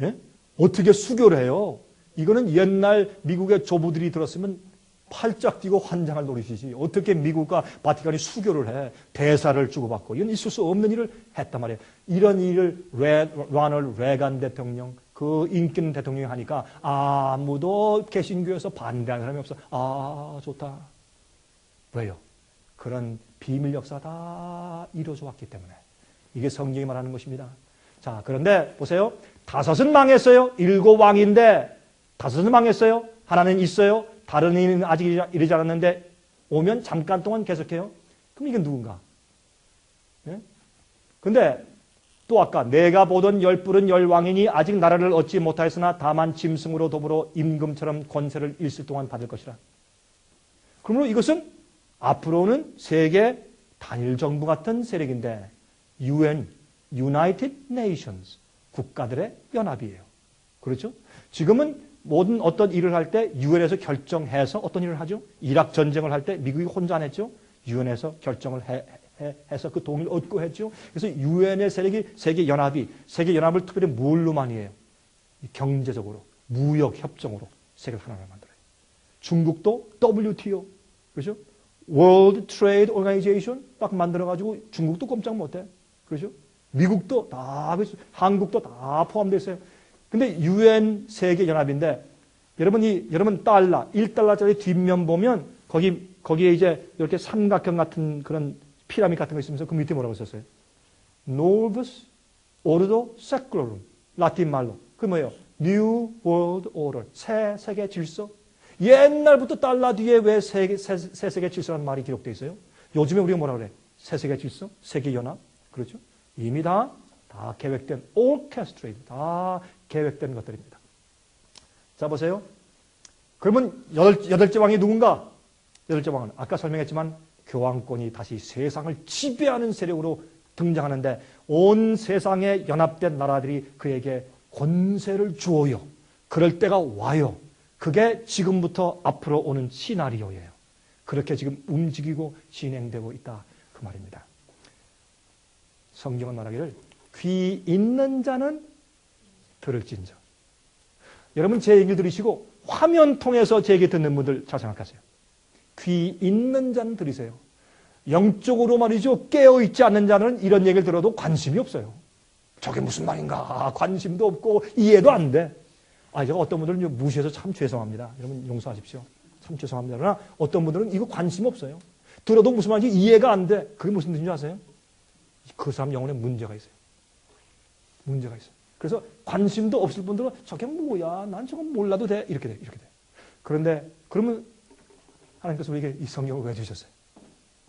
예? 어떻게 수교를 해요? 이거는 옛날 미국의 조부들이 들었으면 팔짝 뛰고 환장할 노릇이지. 어떻게 미국과 바티칸이 수교를 해? 대사를 주고받고. 이건 있을 수 없는 일을 했단 말이에요. 이런 일을 로널드 레간 대통령, 그 인기 있는 대통령이 하니까 아무도 개신교에서 반대하는 사람이 없어. 아, 좋다. 왜요? 그런 비밀 역사가 다 이루어져 왔기 때문에. 이게 성경이 말하는 것입니다. 자, 그런데 보세요. 다섯은 망했어요. 7 왕인데 다섯은 망했어요. 하나는 있어요. 다른 이는 아직 이르지 않았는데 오면 잠깐 동안 계속해요. 그럼 이게 누군가? 예? 근데 또 아까 내가 보던 10뿔은 10왕이니 아직 나라를 얻지 못하였으나 다만 짐승으로 더불어 임금처럼 권세를 일시 동안 받을 것이라. 그러므로 이것은 앞으로는 세계 단일 정부 같은 세력인데 UN, United Nations, 국가들의 연합이에요. 그렇죠? 지금은 모든 어떤 일을 할 때 유엔에서 결정해서 어떤 일을 하죠? 이락 전쟁을 할 때 미국이 혼자 안 했죠? 유엔에서 결정을 해서 그 동의를 얻고 했죠? 그래서 유엔의 세력이 세계연합을 특별히 뭘로 많이 해요? 경제적으로, 무역협정으로 세계를 하나로 만들어요. 중국도 WTO, 그렇죠? World Trade Organization 딱 만들어가지고 중국도 꼼짝 못해. 그렇죠? 미국도 다, 한국도 다 포함되어 있어요. 근데 UN 세계연합인데 여러분 달러, 1달러짜리 뒷면 보면 거기에 이제 이렇게 삼각형 같은 그런 피라미드 같은 거 있으면서 그 밑에 뭐라고 썼어요? Novus Ordo Seclorum. 라틴 말로. 그게 뭐예요? New World Order. 새 세계 질서. 옛날부터 달러 뒤에 왜 새 세계 질서라는 말이 기록되어 있어요? 요즘에 우리가 뭐라 그래? 새 세계 질서? 세계연합? 그렇죠? 이미 다 다 계획된, orchestrated, 다 계획된 것들입니다. 자, 보세요. 그러면 여덟째 왕이 누군가? 여덟째 왕은 아까 설명했지만 교황권이 다시 세상을 지배하는 세력으로 등장하는데 온 세상에 연합된 나라들이 그에게 권세를 주어요. 그럴 때가 와요. 그게 지금부터 앞으로 오는 시나리오예요. 그렇게 지금 움직이고 진행되고 있다. 그 말입니다. 성경은 말하기를 귀 있는 자는 들을진저. 여러분 제 얘기를 들으시고 화면 통해서 제 얘기 듣는 분들 잘 생각하세요. 귀 있는 자는 들으세요. 영적으로 말이죠. 깨어있지 않는 자는 이런 얘기를 들어도 관심이 없어요. 저게 무슨 말인가 관심도 없고 이해도 안 돼. 제가 어떤 분들은 무시해서 참 죄송합니다. 여러분 용서하십시오. 참 죄송합니다. 그러나 어떤 분들은 이거 관심 없어요. 들어도 무슨 말인지 이해가 안 돼. 그게 무슨 뜻인지 아세요? 그 사람 영혼에 문제가 있어요. 문제가 있어요. 그래서 관심도 없을 분들은 저게 뭐야? 난 저건 몰라도 돼. 이렇게 돼. 이렇게 돼. 그런데 그러면 하나님께서 우리에게 이 성경을 왜 주셨어요?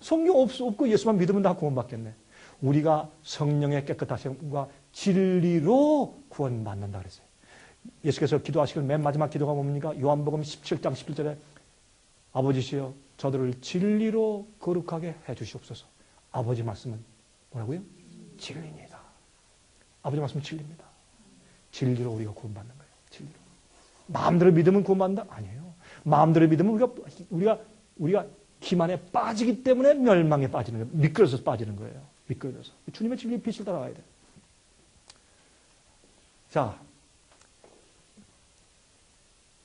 성경 없고 예수만 믿으면 다 구원받겠네. 우리가 성령의 깨끗하심과 진리로 구원받는다 그랬어요. 예수께서 기도하시길 맨 마지막 기도가 뭡니까? 요한복음 17장 11절에 아버지시여 저들을 진리로 거룩하게 해주시옵소서. 아버지 말씀은 뭐라고요? 진리입니다. 아버지 말씀은 진리입니다. 진리로 우리가 구원받는 거예요. 진리로. 마음대로 믿으면 구원받는다? 아니에요. 마음대로 믿으면 우리가 기만에 빠지기 때문에 멸망에 빠지는 거예요. 미끄러져서 빠지는 거예요. 미끄러져서. 주님의 진리 빛을 따라가야 돼요. 자,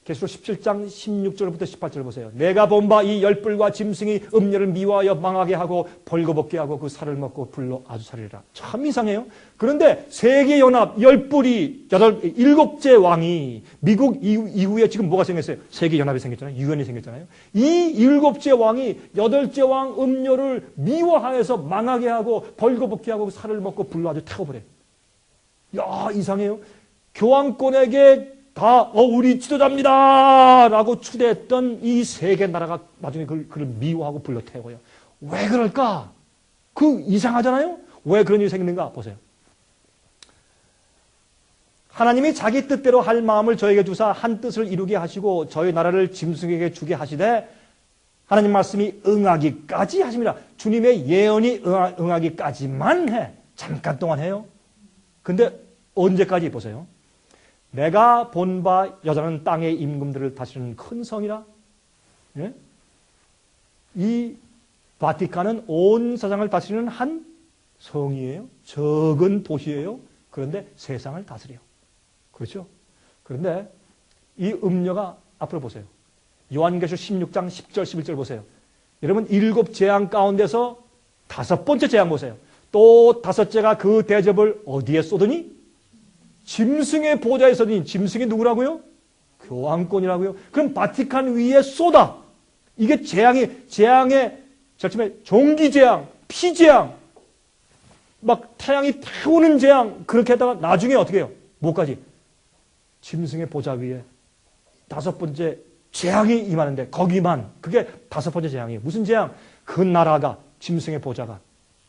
계시록 17장 16절부터 18절 보세요. 내가 본 바 이 열불과 짐승이 음녀를 미워하여 망하게 하고 벌거벗게 하고 그 살을 먹고 불로 아주 살리라. 참 이상해요. 그런데 세계연합 열불이 일곱째 왕이 미국 이후에 지금 뭐가 생겼어요? 세계연합이 생겼잖아요. 유엔이 생겼잖아요. 이 일곱째 왕이 여덟째 왕 음녀를 미워하여서 망하게 하고 벌거벗게 하고 그 살을 먹고 불로 아주 태워버려요. 야, 이상해요. 교황권에게 다 우리 지도자입니다 라고 추대했던 이 세계 나라가 나중에 그를 미워하고 불러 태워요. 왜 그럴까? 이상하잖아요. 왜 그런 일이 생기는가 보세요. 하나님이 자기 뜻대로 할 마음을 저에게 주사 한 뜻을 이루게 하시고 저희 나라를 짐승에게 주게 하시되 하나님 말씀이 응하기까지 하십니다. 주님의 예언이 응하기까지만 해. 잠깐 동안 해요. 근데 언제까지 보세요. 내가 본 바 여자는 땅의 임금들을 다스리는 큰 성이라. 예? 이 바티칸은 온 세상을 다스리는 한 성이에요. 적은 도시예요. 그런데 세상을 다스려. 그렇죠? 그런데 이 음녀가 앞으로 보세요. 요한계시록 16장 10절 11절 보세요. 여러분 일곱 재앙 가운데서 다섯 번째 재앙 보세요. 또 다섯째가 그 대접을 어디에 쏟으니? 짐승의 보좌에 쏟으니. 짐승이 누구라고요? 교황권이라고요. 그럼 바티칸 위에 쏟아. 이게 재앙의 절침에 종기재앙, 피재앙, 막 태양이 태우는 재앙, 그렇게 하다가 나중에 어떻게 해요? 뭐까지? 짐승의 보좌 위에 다섯 번째 재앙이 임하는데 거기만, 그게 다섯 번째 재앙이에요. 무슨 재앙? 그 나라가, 짐승의 보좌가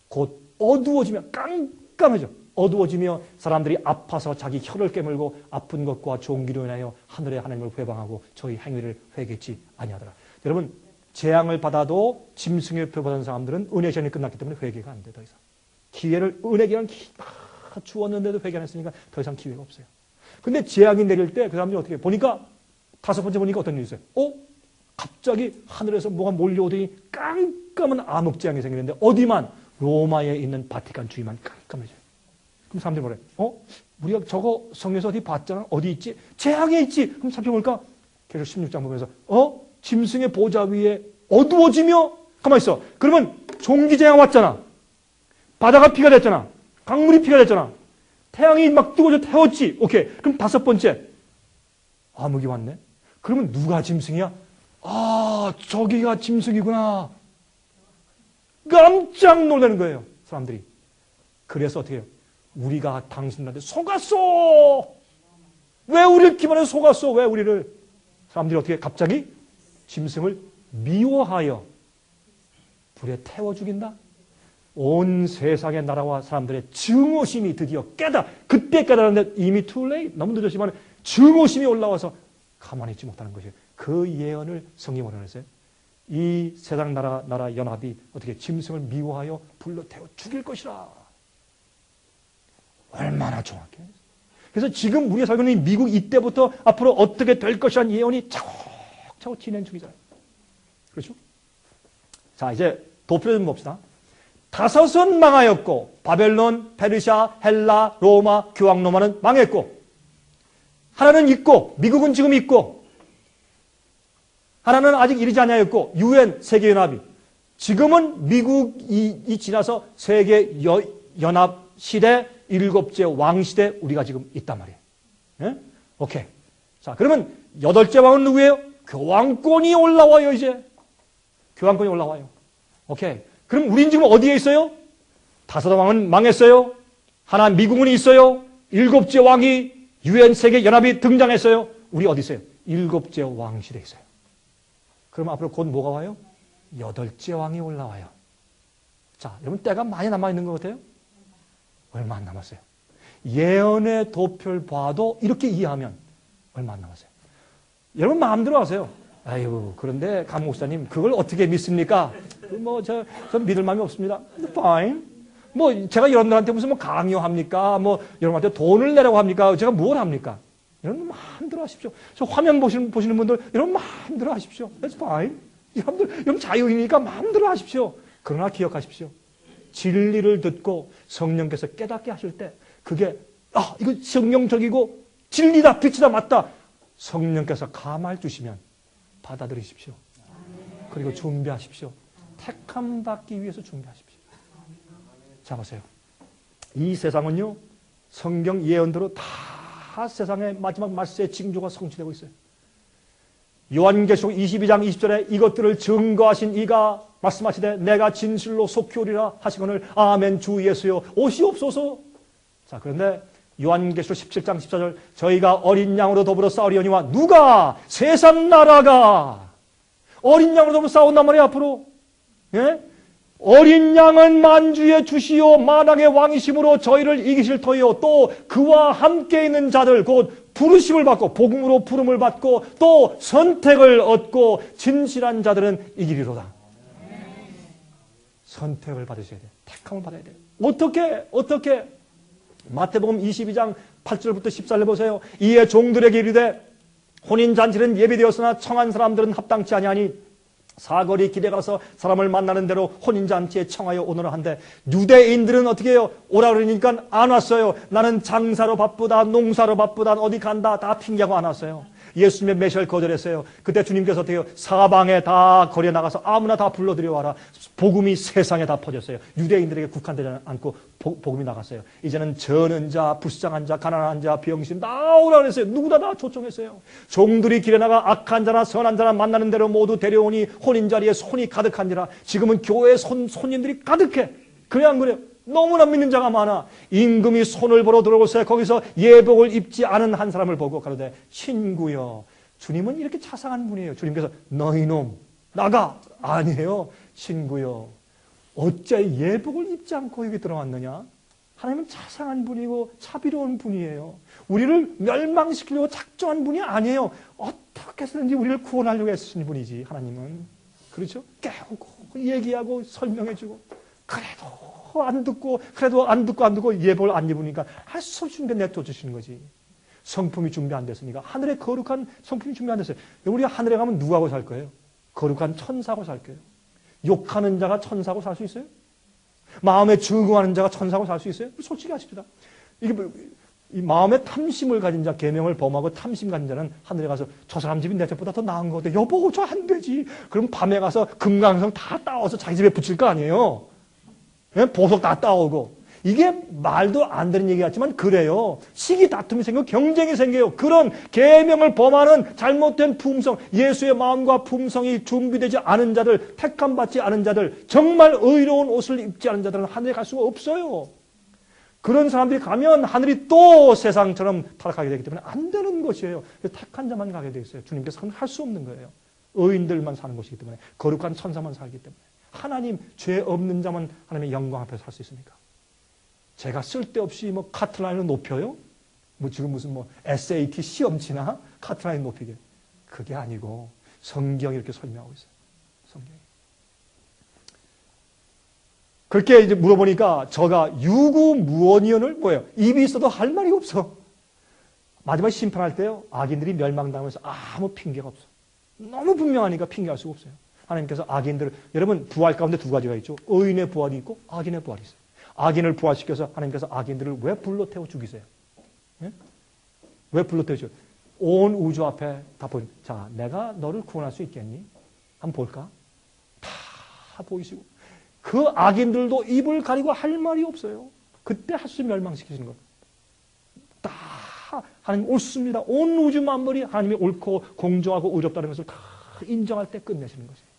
곧 어두워지면 깜깜해져. 어두워지며 사람들이 아파서 자기 혀를 깨물고 아픈 것과 종기로 인하여 하늘의 하나님을 회방하고 저희 행위를 회개치 아니하더라. 여러분, 재앙을 받아도 짐승의 표 받은 사람들은 은혜 시간이 끝났기 때문에 회개가 안 돼. 더 이상 은혜 기간 다 주었는데도 회개 안 했으니까 더 이상 기회가 없어요. 근데 재앙이 내릴 때 그 사람들이 어떻게 해요? 보니까 다섯 번째 보니까 어떤 일이 있어요? 갑자기 하늘에서 뭐가 몰려오더니 깜깜한 암흑재앙이 생기는데 어디만? 로마에 있는 바티칸 주위만 깜깜해져요. 그럼 사람들이 뭐래? 우리가 저거 성에서 어디 봤잖아? 어디 있지? 재앙에 있지? 그럼 살펴볼까? 계속 16장 보면서 짐승의 보좌 위에 어두워지며 가만히 있어. 그러면 종기재앙 왔잖아. 바다가 피가 됐잖아. 강물이 피가 됐잖아. 태양이 막 뜨거워져 태웠지. 오케이. 그럼 다섯 번째 암흑이 왔네. 그러면 누가 짐승이야? 저기가 짐승이구나. 깜짝 놀라는 거예요. 사람들이. 그래서 어떻게 해요? 우리가 당신들한테 속았어. 왜 우리를 기만해서 속았어? 왜 우리를? 사람들이 어떻게 갑자기 짐승을 미워하여 불에 태워 죽인다? 온 세상의 나라와 사람들의 증오심이 드디어 그때 깨달았는데 이미 too late, 너무 늦었지만 증오심이 올라와서 가만히 있지 못하는 것이에요. 그 예언을 성경이 뭐라 그랬어요? 이 세상 나라 연합이 어떻게 짐승을 미워하여 불러 태워 죽일 것이라. 얼마나 정확해. 그래서 지금 우리가 살고 있는 미국 이때부터 앞으로 어떻게 될 것이라는 예언이 차곡차곡 진행 중이잖아요. 그렇죠? 자, 이제 도표를 좀 봅시다. 다섯은 망하였고 바벨론, 페르시아, 헬라, 로마, 교황 로마는 망했고 하나는 있고 미국은 지금 있고 하나는 아직 이르지 아니하였고 UN 세계연합이 지금은 미국이 지나서 세계연합 시대 일곱째 왕 시대 우리가 지금 있단 말이에요. 네? 오케이. 자, 그러면 여덟째 왕은 누구예요? 교황권이 올라와요, 이제. 교황권이 올라와요. 오케이. 그럼 우린 지금 어디에 있어요? 다섯 왕은 망했어요. 하나 미국은 있어요. 일곱째 왕이 UN 세계연합이 등장했어요. 우리 어디 있어요? 일곱째 왕 시대에 있어요. 그럼 앞으로 곧 뭐가 와요? 여덟째 왕이 올라와요. 자, 여러분 때가 많이 남아있는 것 같아요? 얼마 안 남았어요. 예언의 도표를 봐도 이렇게 이해하면 얼마 안 남았어요. 여러분 마음대로 하세요. 아유, 그런데 강 목사님 그걸 어떻게 믿습니까? 전 믿을 마음이 없습니다. Fine. 제가 여러분들한테 무슨 강요합니까? 여러분한테 돈을 내라고 합니까? 제가 뭘 합니까? 여러분 마음대로 하십시오. 저 화면 보시는 분들 여러분 마음대로 하십시오. That's fine. 여러분 자유이니까 마음대로 하십시오. 그러나 기억하십시오. 진리를 듣고 성령께서 깨닫게 하실 때 그게 이거 성경적이고 진리다, 빛이다, 맞다. 성령께서 감화를 주시면 받아들이십시오. 그리고 준비하십시오. 택함 받기 위해서 준비하십시오. 자, 보세요. 이 세상은요, 성경 예언대로 다 세상의 마지막 말세의 징조가 성취되고 있어요. 요한계시록 22장 20절에 이것들을 증거하신 이가 말씀하시되 내가 진실로 속히 오리라 하시거늘 아멘 주 예수여 오시옵소서. 자, 그런데 요한계시록 17장 14절 저희가 어린 양으로 더불어 싸우리오니와 누가 세상 나라가 어린 양으로 더불어 싸운단 말이에요. 앞으로. 예? 어린 양은 만주의 주시요 만왕의 왕이심으로 저희를 이기실 터이요 또 그와 함께 있는 자들 곧 부르심을 받고 복음으로 부름을 받고 또 선택을 얻고 진실한 자들은 이기리로다. 선택을 받으셔야 돼요. 택함을 받아야 돼요. 어떻게? 마태복음 22장 8절부터 14절 보세요. 이에 종들에게 이르되 혼인잔치는 예비되었으나 청한 사람들은 합당치 아니하니 사거리 길에 가서 사람을 만나는 대로 혼인잔치에 청하여 오너라 한데 유대인들은 어떻게 해요? 오라 그러니까 안 왔어요. 나는 장사로 바쁘다, 농사로 바쁘다, 어디 간다 다 핑계하고 안 왔어요. 예수님의 메시아를 거절했어요. 그때 주님께서 어떻게 해요? 사방에 다 거리에 나가서 아무나 다 불러들여와라. 복음이 세상에 다 퍼졌어요. 유대인들에게 국한되지 않고 복음이 나갔어요. 이제는 저는 자, 불쌍한 자, 가난한 자, 병신 나오라 그랬어요. 누구나 다 초청했어요. 종들이 길에 나가 악한 자나 선한 자나 만나는 대로 모두 데려오니 혼인자리에 손이 가득한지라. 지금은 교회에 손님들이 가득해. 그래 안 그래요? 너무나 믿는 자가 많아. 임금이 손을 보러 들어오세요. 거기서 예복을 입지 않은 한 사람을 보고 가로되 친구여 주님은 이렇게 자상한 분이에요. 주님께서 너희 놈 나가. 아니에요. 친구여 어째 예복을 입지 않고 여기 들어왔느냐. 하나님은 자상한 분이고 자비로운 분이에요. 우리를 멸망시키려고 작정한 분이 아니에요. 어떻게 해서든지 우리를 구원하려고 애쓰신 분이지. 하나님은 그렇죠? 깨우고 얘기하고 설명해주고 그래도 안 듣고 예복을 안 입으니까 할 수 없이 준비 내쫓 주시는 거지. 성품이 준비 안 됐으니까. 하늘의 거룩한 성품이 준비 안 됐어요. 우리가 하늘에 가면 누구하고 살 거예요? 거룩한 천사하고 살 거예요. 욕하는 자가 천사하고 살 수 있어요? 마음에 증오하는 자가 천사하고 살 수 있어요? 솔직히 하십시다. 이게 이 마음에 탐심을 가진 자, 계명을 범하고 탐심 가진 자는 하늘에 가서 저 사람 집이 내 집보다 더 나은 거 같아. 여보, 저 안 되지. 그럼 밤에 가서 금강석 다 따와서 자기 집에 붙일 거 아니에요? 보석 다 따오고. 이게 말도 안 되는 얘기 같지만 그래요. 시기 다툼이 생기고 경쟁이 생겨요. 그런 계명을 범하는 잘못된 품성, 예수의 마음과 품성이 준비되지 않은 자들, 택함받지 않은 자들, 정말 의로운 옷을 입지 않은 자들은 하늘에 갈 수가 없어요. 그런 사람들이 가면 하늘이 또 세상처럼 타락하게 되기 때문에 안 되는 것이에요. 택한 자만 가게 되어 있어요. 주님께서 할 수 없는 거예요. 의인들만 사는 것이기 때문에, 거룩한 천사만 살기 때문에. 하나님, 죄 없는 자만 하나님의 영광 앞에 살 수 있습니까? 제가 쓸데없이 뭐 카트라인을 높여요? 뭐 지금 무슨 뭐 SAT 시험치나 카트라인 높이게. 그게 아니고 성경이 이렇게 설명하고 있어요. 성경이. 그렇게 이제 물어보니까 저가 유구무원이언을 뭐예요? 입이 있어도 할 말이 없어. 마지막 심판할 때요. 악인들이 멸망당하면서 아무 핑계가 없어. 너무 분명하니까 핑계할 수가 없어요. 하나님께서 악인들을, 여러분 부활 가운데 두 가지가 있죠. 의인의 부활이 있고 악인의 부활이 있어요. 악인을 부활시켜서 하나님께서 악인들을 왜 불러 태워 죽이세요? 예? 왜 불러 태워 죽여요? 온 우주 앞에 다 보인. 자, 내가 너를 구원할 수 있겠니? 한번 볼까? 다 보이시고. 그 악인들도 입을 가리고 할 말이 없어요. 그때 하수 멸망시키시는 것. 다 하나님 옳습니다. 온 우주 만물이 하나님이 옳고 공정하고 의롭다는 것을 다 인정할 때 끝내시는 것이에요.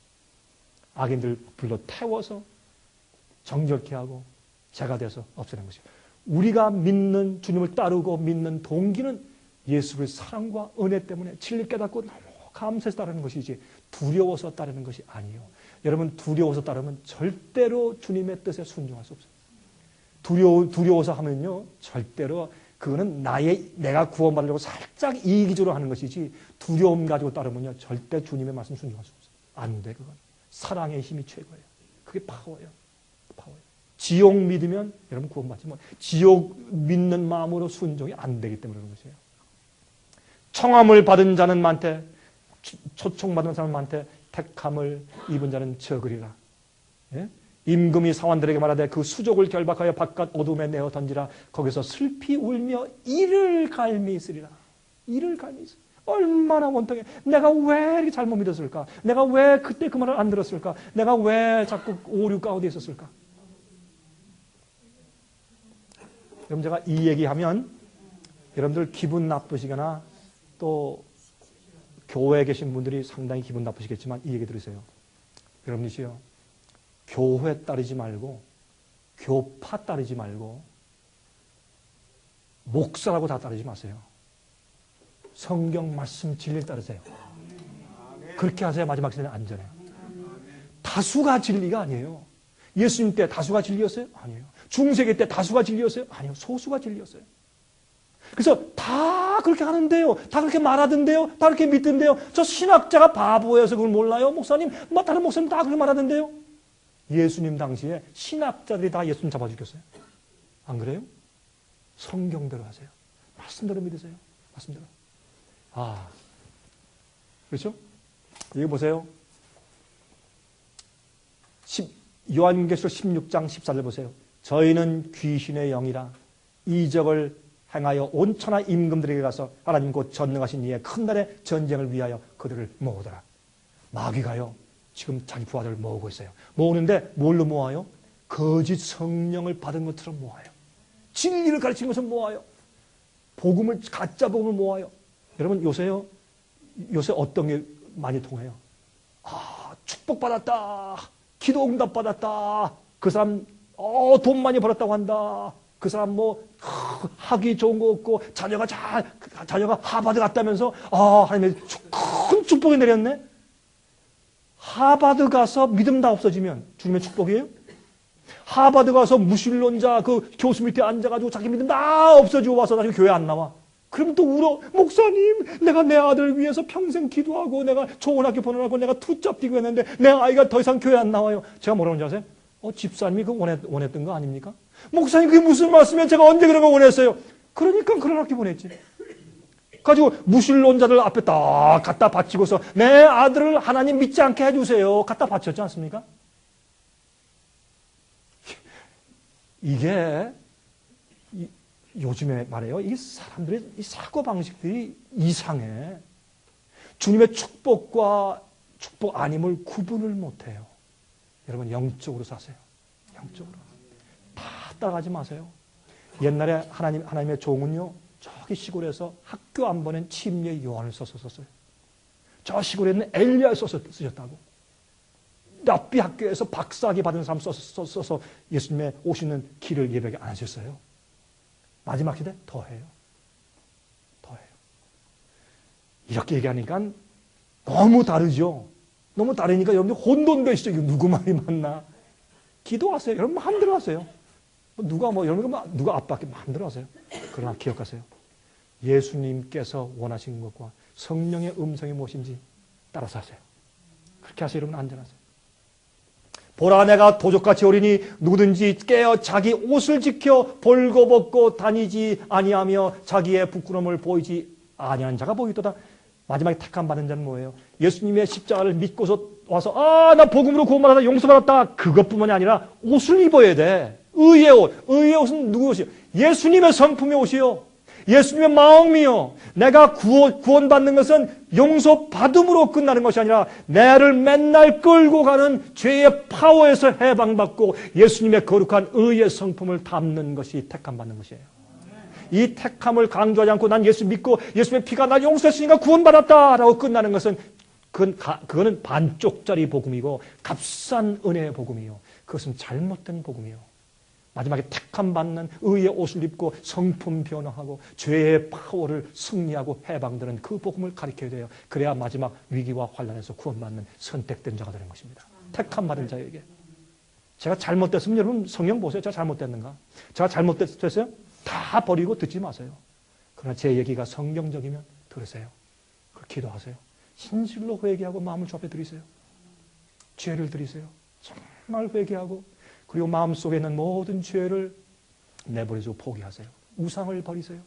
악인들 불러 태워서 정결케 하고 죄가 돼서 없애는 것이에요. 우리가 믿는 주님을 따르고 믿는 동기는 예수의 사랑과 은혜 때문에 진리 깨닫고 너무 감사해서 따르는 것이지 두려워서 따르는 것이 아니에요. 여러분 두려워서 따르면 절대로 주님의 뜻에 순종할 수 없어요. 두려워서 하면요 절대로 그거는 내가 구원받으려고 살짝 이기적으로 하는 것이지 두려움 가지고 따르면요 절대 주님의 말씀 순종할 수 없어요. 안 돼 그건. 사랑의 힘이 최고예요. 그게 파워예요. 지옥 믿으면 여러분 구원받지만 지옥 믿는 마음으로 순종이 안 되기 때문에 그런 것이에요. 청함을 받은 자는 많되 초청받은 사람은 많되 택함을 입은 자는 적으리라. 예? 임금이 사환들에게 말하되 그 수족을 결박하여 바깥 어둠에 내어 던지라. 거기서 슬피 울며 이를 갈미 있으리라. 이를 갈미 있으리라. 얼마나 원통해. 내가 왜 이렇게 잘못 믿었을까? 내가 왜 그때 그 말을 안 들었을까? 내가 왜 자꾸 오류 가운데 있었을까? 그럼 제가 이 얘기하면 여러분들 기분 나쁘시거나 또 교회에 계신 분들이 상당히 기분 나쁘시겠지만 이 얘기 들으세요. 여러분이시요. 교회 따르지 말고 교파 따르지 말고 목사라고 다 따르지 마세요. 성경 말씀 진리를 따르세요. 그렇게 하세요. 마지막 시대는 안전해요. 다수가 진리가 아니에요. 예수님 때 다수가 진리였어요? 아니에요. 중세기 때 다수가 진리였어요? 아니요. 소수가 진리였어요. 그래서 다 그렇게 하는데요. 다 그렇게 말하던데요. 다 그렇게 믿던데요. 저 신학자가 바보여서 그걸 몰라요. 목사님, 다른 목사님 다 그렇게 말하던데요. 예수님 당시에 신학자들이 다 예수님 잡아 죽였어요. 안 그래요? 성경대로 하세요. 말씀대로 믿으세요. 말씀대로. 그렇죠? 여기 보세요. 요한계시록 16장 14절 보세요. 저희는 귀신의 영이라 이적을 행하여 온 천하 임금들에게 가서 하나님 곧 전능하신 이의 큰 날의 전쟁을 위하여 그들을 모으더라. 마귀가요. 지금 자기 부하들을 모으고 있어요. 모으는데 뭘로 모아요? 거짓 성령을 받은 것처럼 모아요. 진리를 가르치는 것을 모아요. 복음을 가짜 복음을 모아요. 여러분 요새 어떤 게 많이 통해요? 축복받았다. 기도 응답 받았다. 그 사람 돈 많이 벌었다고 한다. 그 사람 하기 좋은 거 없고 자녀가 하버드 갔다면서 하나님의 큰 축복이 내렸네. 하버드 가서 믿음 다 없어지면 주님의 축복이에요? 하버드 가서 무신론자 그 교수 밑에 앉아가지고 자기 믿음 다 없어지고 와서 나중에 교회 안 나와. 그러면 또 울어. 목사님, 내가 내 아들을 위해서 평생 기도하고 내가 좋은 학교 보내라고 내가 투잡 뛰고 했는데 내 아이가 더 이상 교회 안 나와요. 제가 뭐라고 하는지 아세요? 집사님이 그거 원했던 거 아닙니까? 목사님 그게 무슨 말씀이에요? 제가 언제 그런 거 원했어요? 그러니까 그런 학교 보냈지. 가지고 무신론자들 앞에 딱 갖다 바치고서 내 아들을 하나님 믿지 않게 해주세요. 갖다 바쳤지 않습니까? 이게 요즘에 말해요. 이 사람들의 이 사고방식들이 이상해. 주님의 축복과 축복 아님을 구분을 못해요. 여러분 영적으로 사세요. 영적으로. 다 따라가지 마세요. 옛날에 하나님의 종은요. 저기 시골에서 학교 안 보낸 침례 요한을 썼어요. 저 시골에는 엘리야를 쓰셨다고. 랍비 학교에서 박사학위 받은 사람 써서 예수님의 오시는 길을 예배하게 안 하셨어요. 마지막 시대 더해요. 더해요. 이렇게 얘기하니까 너무 다르죠. 너무 다르니까 여러분들 혼돈되시죠? 이거 누구 말이 맞나? 기도하세요. 여러분 마음대로 하세요. 누가 아빠께 마음대로 하세요. 그러나 기억하세요. 예수님께서 원하시는 것과 성령의 음성이 무엇인지 따라서 하세요. 그렇게 하세요. 여러분 안전하세요. 보라 내가 도적같이 오리니 누구든지 깨어 자기 옷을 지켜 벌거벗고 다니지 아니하며 자기의 부끄러움을 보이지 아니하는 자가 보이도다. 마지막에 택함 받은 자는 뭐예요? 예수님의 십자가를 믿고서 와서 나 복음으로 구원받았다 용서받았다 그것뿐만이 아니라 옷을 입어야 돼. 의의 옷. 의의 옷은 누구 옷이요? 예수님의 성품의 옷이요. 예수님의 마음이요. 내가 구원받는 것은 용서받음으로 끝나는 것이 아니라 나를 맨날 끌고 가는 죄의 파워에서 해방받고 예수님의 거룩한 의의 성품을 담는 것이 택함 받는 것이에요. 이 택함을 강조하지 않고 난 예수 믿고 예수님의 피가 날 용서했으니까 구원받았다라고 끝나는 것은 그거는 반쪽짜리 복음이고 값싼 은혜의 복음이요. 그것은 잘못된 복음이요. 마지막에 택함 받는 의의 옷을 입고 성품 변화하고 죄의 파워를 승리하고 해방되는 그 복음을 가르쳐야 돼요. 그래야 마지막 위기와 환난에서 구원받는 선택된 자가 되는 것입니다. 택함 받은 자에게. 제가 잘못됐으면 여러분 성경 보세요. 제가 잘못됐는가? 제가 잘못됐어요? 다 버리고 듣지 마세요. 그러나 제 얘기가 성경적이면 들으세요. 그렇게 기도하세요. 진실로 회개하고 마음을 주 앞에 드리세요. 죄를 드리세요. 정말 회개하고 그리고 마음속에 있는 모든 죄를 내버리고 포기하세요. 우상을 버리세요.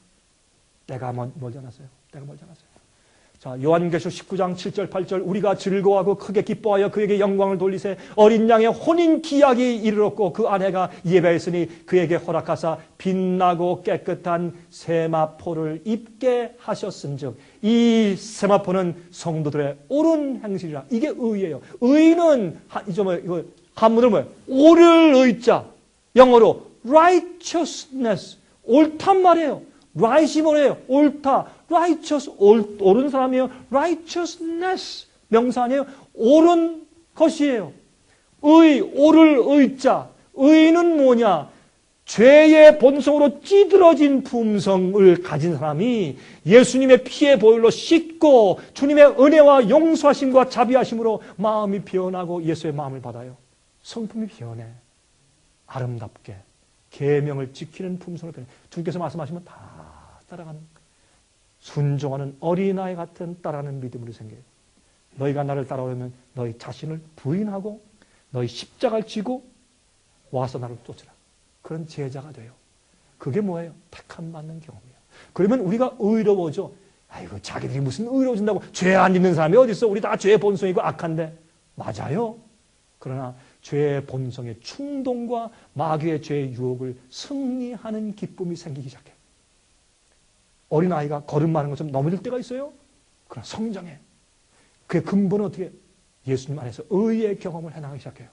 내가 멀지 않았어요. 내가 멀지 않았어요. 자, 요한계시록 19장 7절 8절 우리가 즐거워하고 크게 기뻐하여 그에게 영광을 돌리세 어린 양의 혼인 기약이 이르렀고 그 아내가 예배했으니 그에게 허락하사 빛나고 깨끗한 세마포를 입게 하셨은즉 이 세마포는 성도들의 옳은 행실이라. 이게 의예요. 의는 이거 한문으로 뭐예요? 옳을 의자. 영어로 righteousness. 옳단 말이에요. right이 뭐예요? 옳다. righteous. 옳은 사람이에요. righteousness. 명사 아니에요? 옳은 것이에요. 의, 옳을 의자. 의는 뭐냐? 죄의 본성으로 찌들어진 품성을 가진 사람이 예수님의 피의 보혈로 씻고 주님의 은혜와 용서하심과 자비하심으로 마음이 변하고 예수의 마음을 받아요. 성품이 변해. 아름답게 계명을 지키는 품성을 변해. 주님께서 말씀하시면 다 따라가는, 순종하는 어린아이 같은 따라가는 믿음으로 생겨요. 너희가 나를 따라오려면 너희 자신을 부인하고 너희 십자가를 지고 와서 나를 쫓으라. 그런 제자가 돼요. 그게 뭐예요? 택함 받는 경험이에요. 그러면 우리가 의로워져. 아이고 자기들이 무슨 의로워진다고. 죄 안 짓는 사람이 어디 있어? 우리 다 죄의 본성이고 악한데. 맞아요. 그러나 죄의 본성의 충동과 마귀의 죄의 유혹을 승리하는 기쁨이 생기기 시작해요. 어린아이가 걸음마는 것처럼 넘어질 때가 있어요. 그러나 성장해. 그의 근본은 어떻게? 예수님 안에서 의의 경험을 해나가기 시작해요.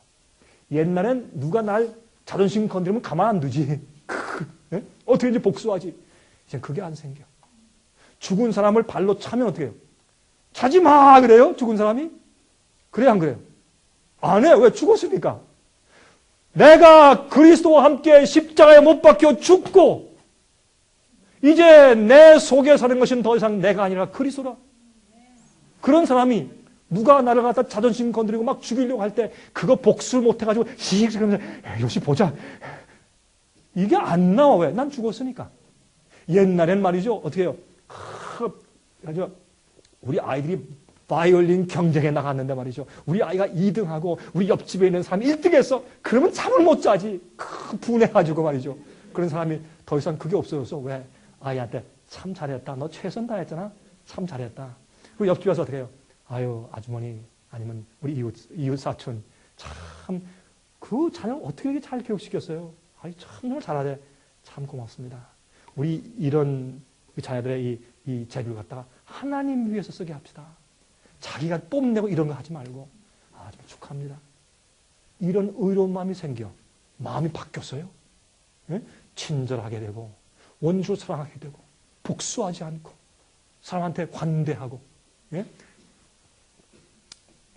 옛날엔 누가 날 자존심 건드리면 가만 안 두지. 어떻게든지 복수하지. 이제 그게 안 생겨. 죽은 사람을 발로 차면 어떻게 해요? 차지 마 그래요? 죽은 사람이? 그래요 안 그래요? 안 해. 왜? 죽었으니까. 내가 그리스도와 함께 십자가에 못 박혀 죽고 이제 내 속에 사는 것은 더 이상 내가 아니라 그리스도라. 그런 사람이 누가 나를 갖다 자존심 건드리고 막 죽이려고 할 때 그거 복수를 못 해가지고 씩 그러면서 역시 보자. 이게 안 나와. 왜? 난 죽었으니까. 옛날엔 말이죠. 어떻게 해요? 우리 아이들이 바이올린 경쟁에 나갔는데 말이죠. 우리 아이가 2등하고 우리 옆집에 있는 사람이 1등했어. 그러면 잠을 못 자지. 분해가지고 말이죠. 그런 사람이 더 이상 그게 없어져서 왜? 아이한테 참 잘했다. 너 최선 다했잖아. 참 잘했다. 그리고 옆집에 와서 어떻게 해요? 아유 아주머니 아니면 우리 이웃 사촌 참 그 자녀를 어떻게 이렇게 잘 교육시켰어요? 아이 참 정말 잘하네. 참 고맙습니다. 우리 이런 자녀들의 이 재주를 갖다가 하나님 위해서 쓰게 합시다. 자기가 뽐내고 이런 거 하지 말고. 아, 좀 축하합니다. 이런 의로운 마음이 생겨. 마음이 바뀌었어요. 예? 친절하게 되고 원수 사랑하게 되고 복수하지 않고 사람한테 관대하고. 예?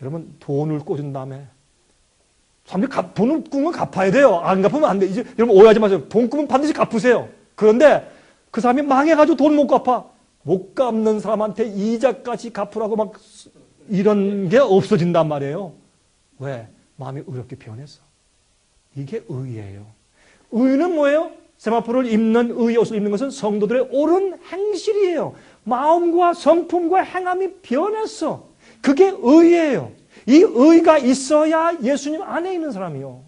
여러분 돈을 꽂은 다음에 사람들이 돈을 꾸면 갚아야 돼요. 안 갚으면 안 돼. 이제 여러분 오해하지 마세요. 돈 꾸면 반드시 갚으세요. 그런데 그 사람이 망해가지고 돈 못 갚아. 못 갚는 사람한테 이자까지 갚으라고 막 이런 게 없어진단 말이에요. 왜? 마음이 의롭게 변해서. 이게 의예요. 의는 뭐예요? 세마포를 입는 의의 옷을 입는 것은 성도들의 옳은 행실이에요. 마음과 성품과 행함이 변했어. 그게 의예요. 이 의가 있어야 예수님 안에 있는 사람이요.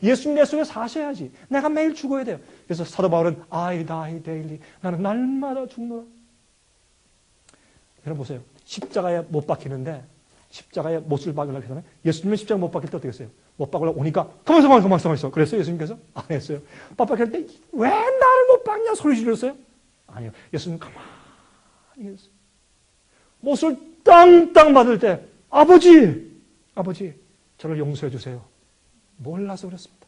예수님 내 속에 사셔야지. 내가 매일 죽어야 돼요. 그래서 사도 바울은 I die daily. 나는 날마다 죽노라. 여러분 보세요. 십자가에 못 박히는데 십자가에 못을 박으려고 하잖아요. 예수님은 십자가 못 박힐 때 어떻게 했어요? 못 박으려고 오니까 가만있어 그랬어요 예수님께서? 안 했어요. 못 박힐 때 왜 나를 못 박냐 소리 지르셨어요? 아니요. 예수님 가만히 계셨어요. 못을 땅땅 받을 때 아버지 저를 용서해 주세요. 몰라서 그렇습니다.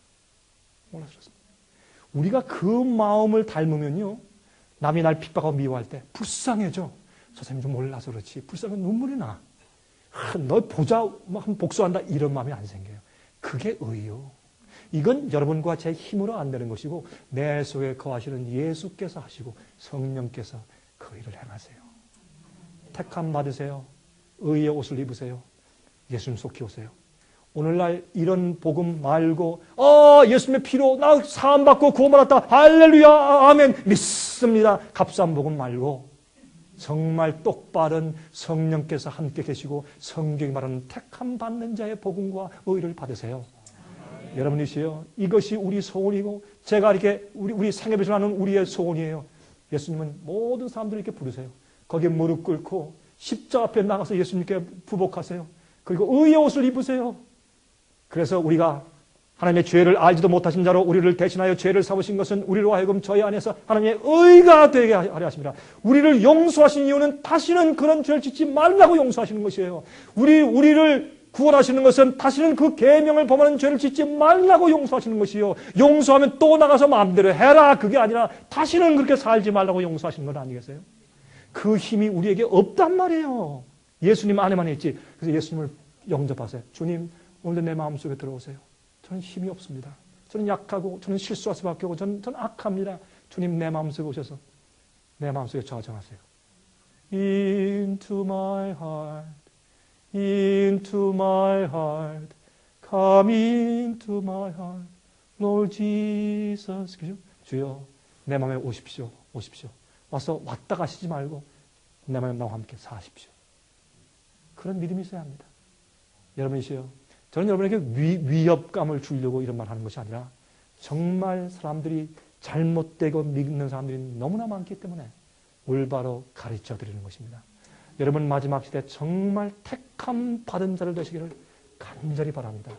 우리가 그 마음을 닮으면요, 남이 날 핍박하고 미워할 때 불쌍해져. 저 사람이 좀 몰라서 그렇지. 불쌍해 눈물이 나. 너 보자, 막 복수한다. 이런 마음이 안 생겨요. 그게 의요. 이건 여러분과 제 힘으로 안 되는 것이고 내 속에 거하시는 예수께서 하시고 성령께서 그 일을 행하세요. 택함 받으세요. 의의 옷을 입으세요. 예수님 속히 오세요. 오늘날 이런 복음 말고 예수님의 피로 나 사함받고 구원받았다. 할렐루야 아멘 믿습니다. 값싼 복음 말고 정말 똑바른 성령께서 함께 계시고 성경이 말하는 택함 받는 자의 복음과 의를 받으세요. 여러분이시여, 이것이 우리 소원이고 제가 이렇게 우리 생애배를 하는 우리의 소원이에요. 예수님은 모든 사람들을 이렇게 부르세요. 거기에 무릎 꿇고 십자가 앞에 나가서 예수님께 부복하세요. 그리고 의의 옷을 입으세요. 그래서 우리가 하나님의 죄를 알지도 못하신 자로 우리를 대신하여 죄를 삼으신 것은 우리로 하여금 저희 안에서 하나님의 의가 되게 하려 하십니다. 우리를 용서하신 이유는 다시는 그런 죄를 짓지 말라고 용서하시는 것이에요. 우리를 구원하시는 것은 다시는 그 계명을 범하는 죄를 짓지 말라고 용서하시는 것이요. 용서하면 또 나가서 마음대로 해라. 그게 아니라 다시는 그렇게 살지 말라고 용서하시는 건 아니겠어요? 그 힘이 우리에게 없단 말이에요. 예수님 안에만 있지. 그래서 예수님을 영접하세요. 주님, 오늘도 내 마음속에 들어오세요. 저는 힘이 없습니다. 저는 약하고 저는 실수할 수밖에 없고 저는 악합니다. 주님 내 마음속에 오셔서 내 마음속에 좌정하세요. Into my heart, into my heart, come into my heart, Lord Jesus. 그죠? 주여 내 마음에 오십시오. 와서 왔다 가시지 말고 내 마음에 나와 함께 사십시오. 그런 믿음이 있어야 합니다. 여러분이시여, 저는 여러분에게 위협감을 주려고 이런 말 하는 것이 아니라 정말 사람들이 잘못되고 믿는 사람들이 너무나 많기 때문에 올바로 가르쳐 드리는 것입니다. 여러분 마지막 시대 정말 택함 받은 자를 되시기를 간절히 바랍니다.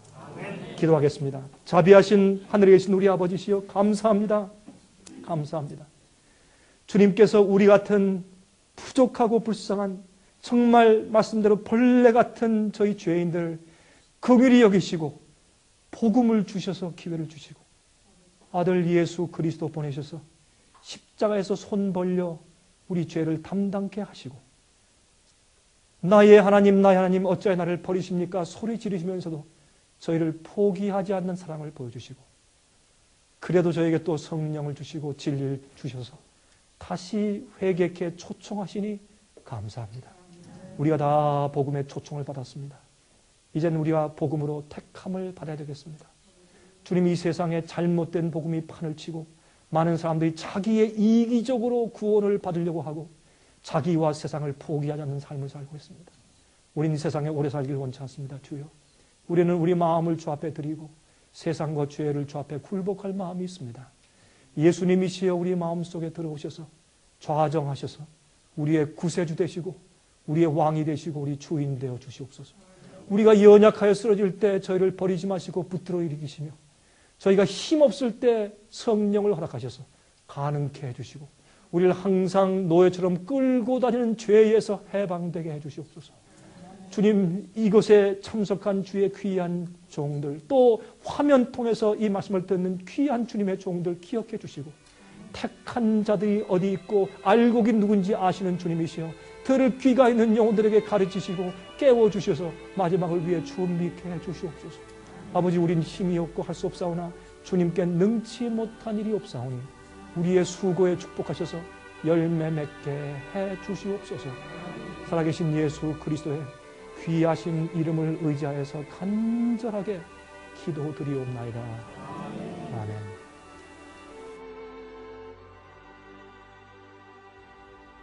기도하겠습니다. 자비하신 하늘에 계신 우리 아버지시여, 감사합니다. 주님께서 우리 같은 부족하고 불쌍한 정말 말씀대로 벌레 같은 저희 죄인들 긍휼히 여기시고 복음을 주셔서 기회를 주시고 아들 예수 그리스도 보내셔서 십자가에서 손 벌려 우리 죄를 담당케 하시고 나의 하나님 어찌하여 나를 버리십니까? 소리 지르시면서도 저희를 포기하지 않는 사랑을 보여주시고 그래도 저에게 또 성령을 주시고 진리를 주셔서 다시 회개케 초청하시니 감사합니다. 우리가 다 복음의 초청을 받았습니다. 이제는 우리가 복음으로 택함을 받아야 되겠습니다. 주님, 이 세상에 잘못된 복음이 판을 치고 많은 사람들이 자기의 이기적으로 구원을 받으려고 하고 자기와 세상을 포기하지 않는 삶을 살고 있습니다. 우리는 이 세상에 오래 살기를 원치 않습니다. 주여, 우리는 우리 마음을 주 앞에 드리고 세상과 죄를 주 앞에 굴복할 마음이 있습니다. 예수님이시여 우리 마음속에 들어오셔서 좌정하셔서 우리의 구세주 되시고 우리의 왕이 되시고 우리 주인 되어 주시옵소서. 우리가 연약하여 쓰러질 때 저희를 버리지 마시고 붙들어 일으키시며 저희가 힘없을 때 성령을 허락하셔서 가능케 해주시고 우리를 항상 노예처럼 끌고 다니는 죄에서 해방되게 해주시옵소서. 주님, 이곳에 참석한 주의 귀한 종들, 또 화면 통해서 이 말씀을 듣는 귀한 주님의 종들 기억해 주시고 택한 자들이 어디 있고 알곡이 누군지 아시는 주님이시여 들을 귀가 있는 영혼들에게 가르치시고 깨워주셔서 마지막을 위해 준비케 해주시옵소서. 아버지, 우린 힘이 없고 할 수 없사오나 주님께 능치 못한 일이 없사오니 우리의 수고에 축복하셔서 열매 맺게 해주시옵소서. 살아계신 예수 그리스도의 귀하신 이름을 의지하여서 간절하게 기도드리옵나이다. 아멘.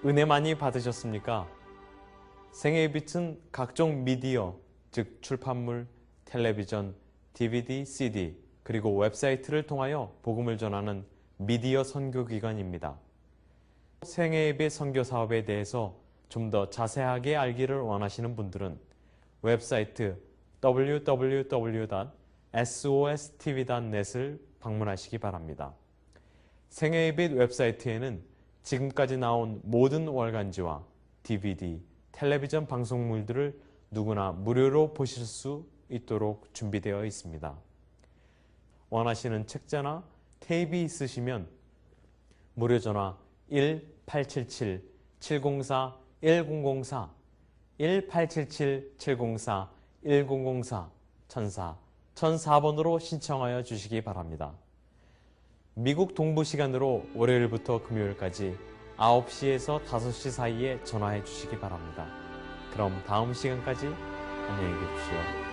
은혜 많이 받으셨습니까? 생애의 빛은 각종 미디어, 즉 출판물, 텔레비전, DVD, CD, 그리고 웹사이트를 통하여 복음을 전하는 미디어 선교기관입니다. 생애의 빛 선교 사업에 대해서 좀 더 자세하게 알기를 원하시는 분들은 웹사이트 www.sostv.net을 방문하시기 바랍니다. 생애의 빛 웹사이트에는 지금까지 나온 모든 월간지와 DVD, 텔레비전 방송물들을 누구나 무료로 보실 수 있도록 준비되어 있습니다. 원하시는 책자나 테이프 있으시면 무료 전화 1877-704-1004, 1877-704-1004, 1004번으로 신청하여 주시기 바랍니다. 미국 동부 시간으로 월요일부터 금요일까지 9시에서 5시 사이에 전화해 주시기 바랍니다. 그럼 다음 시간까지 안녕히 계십시오.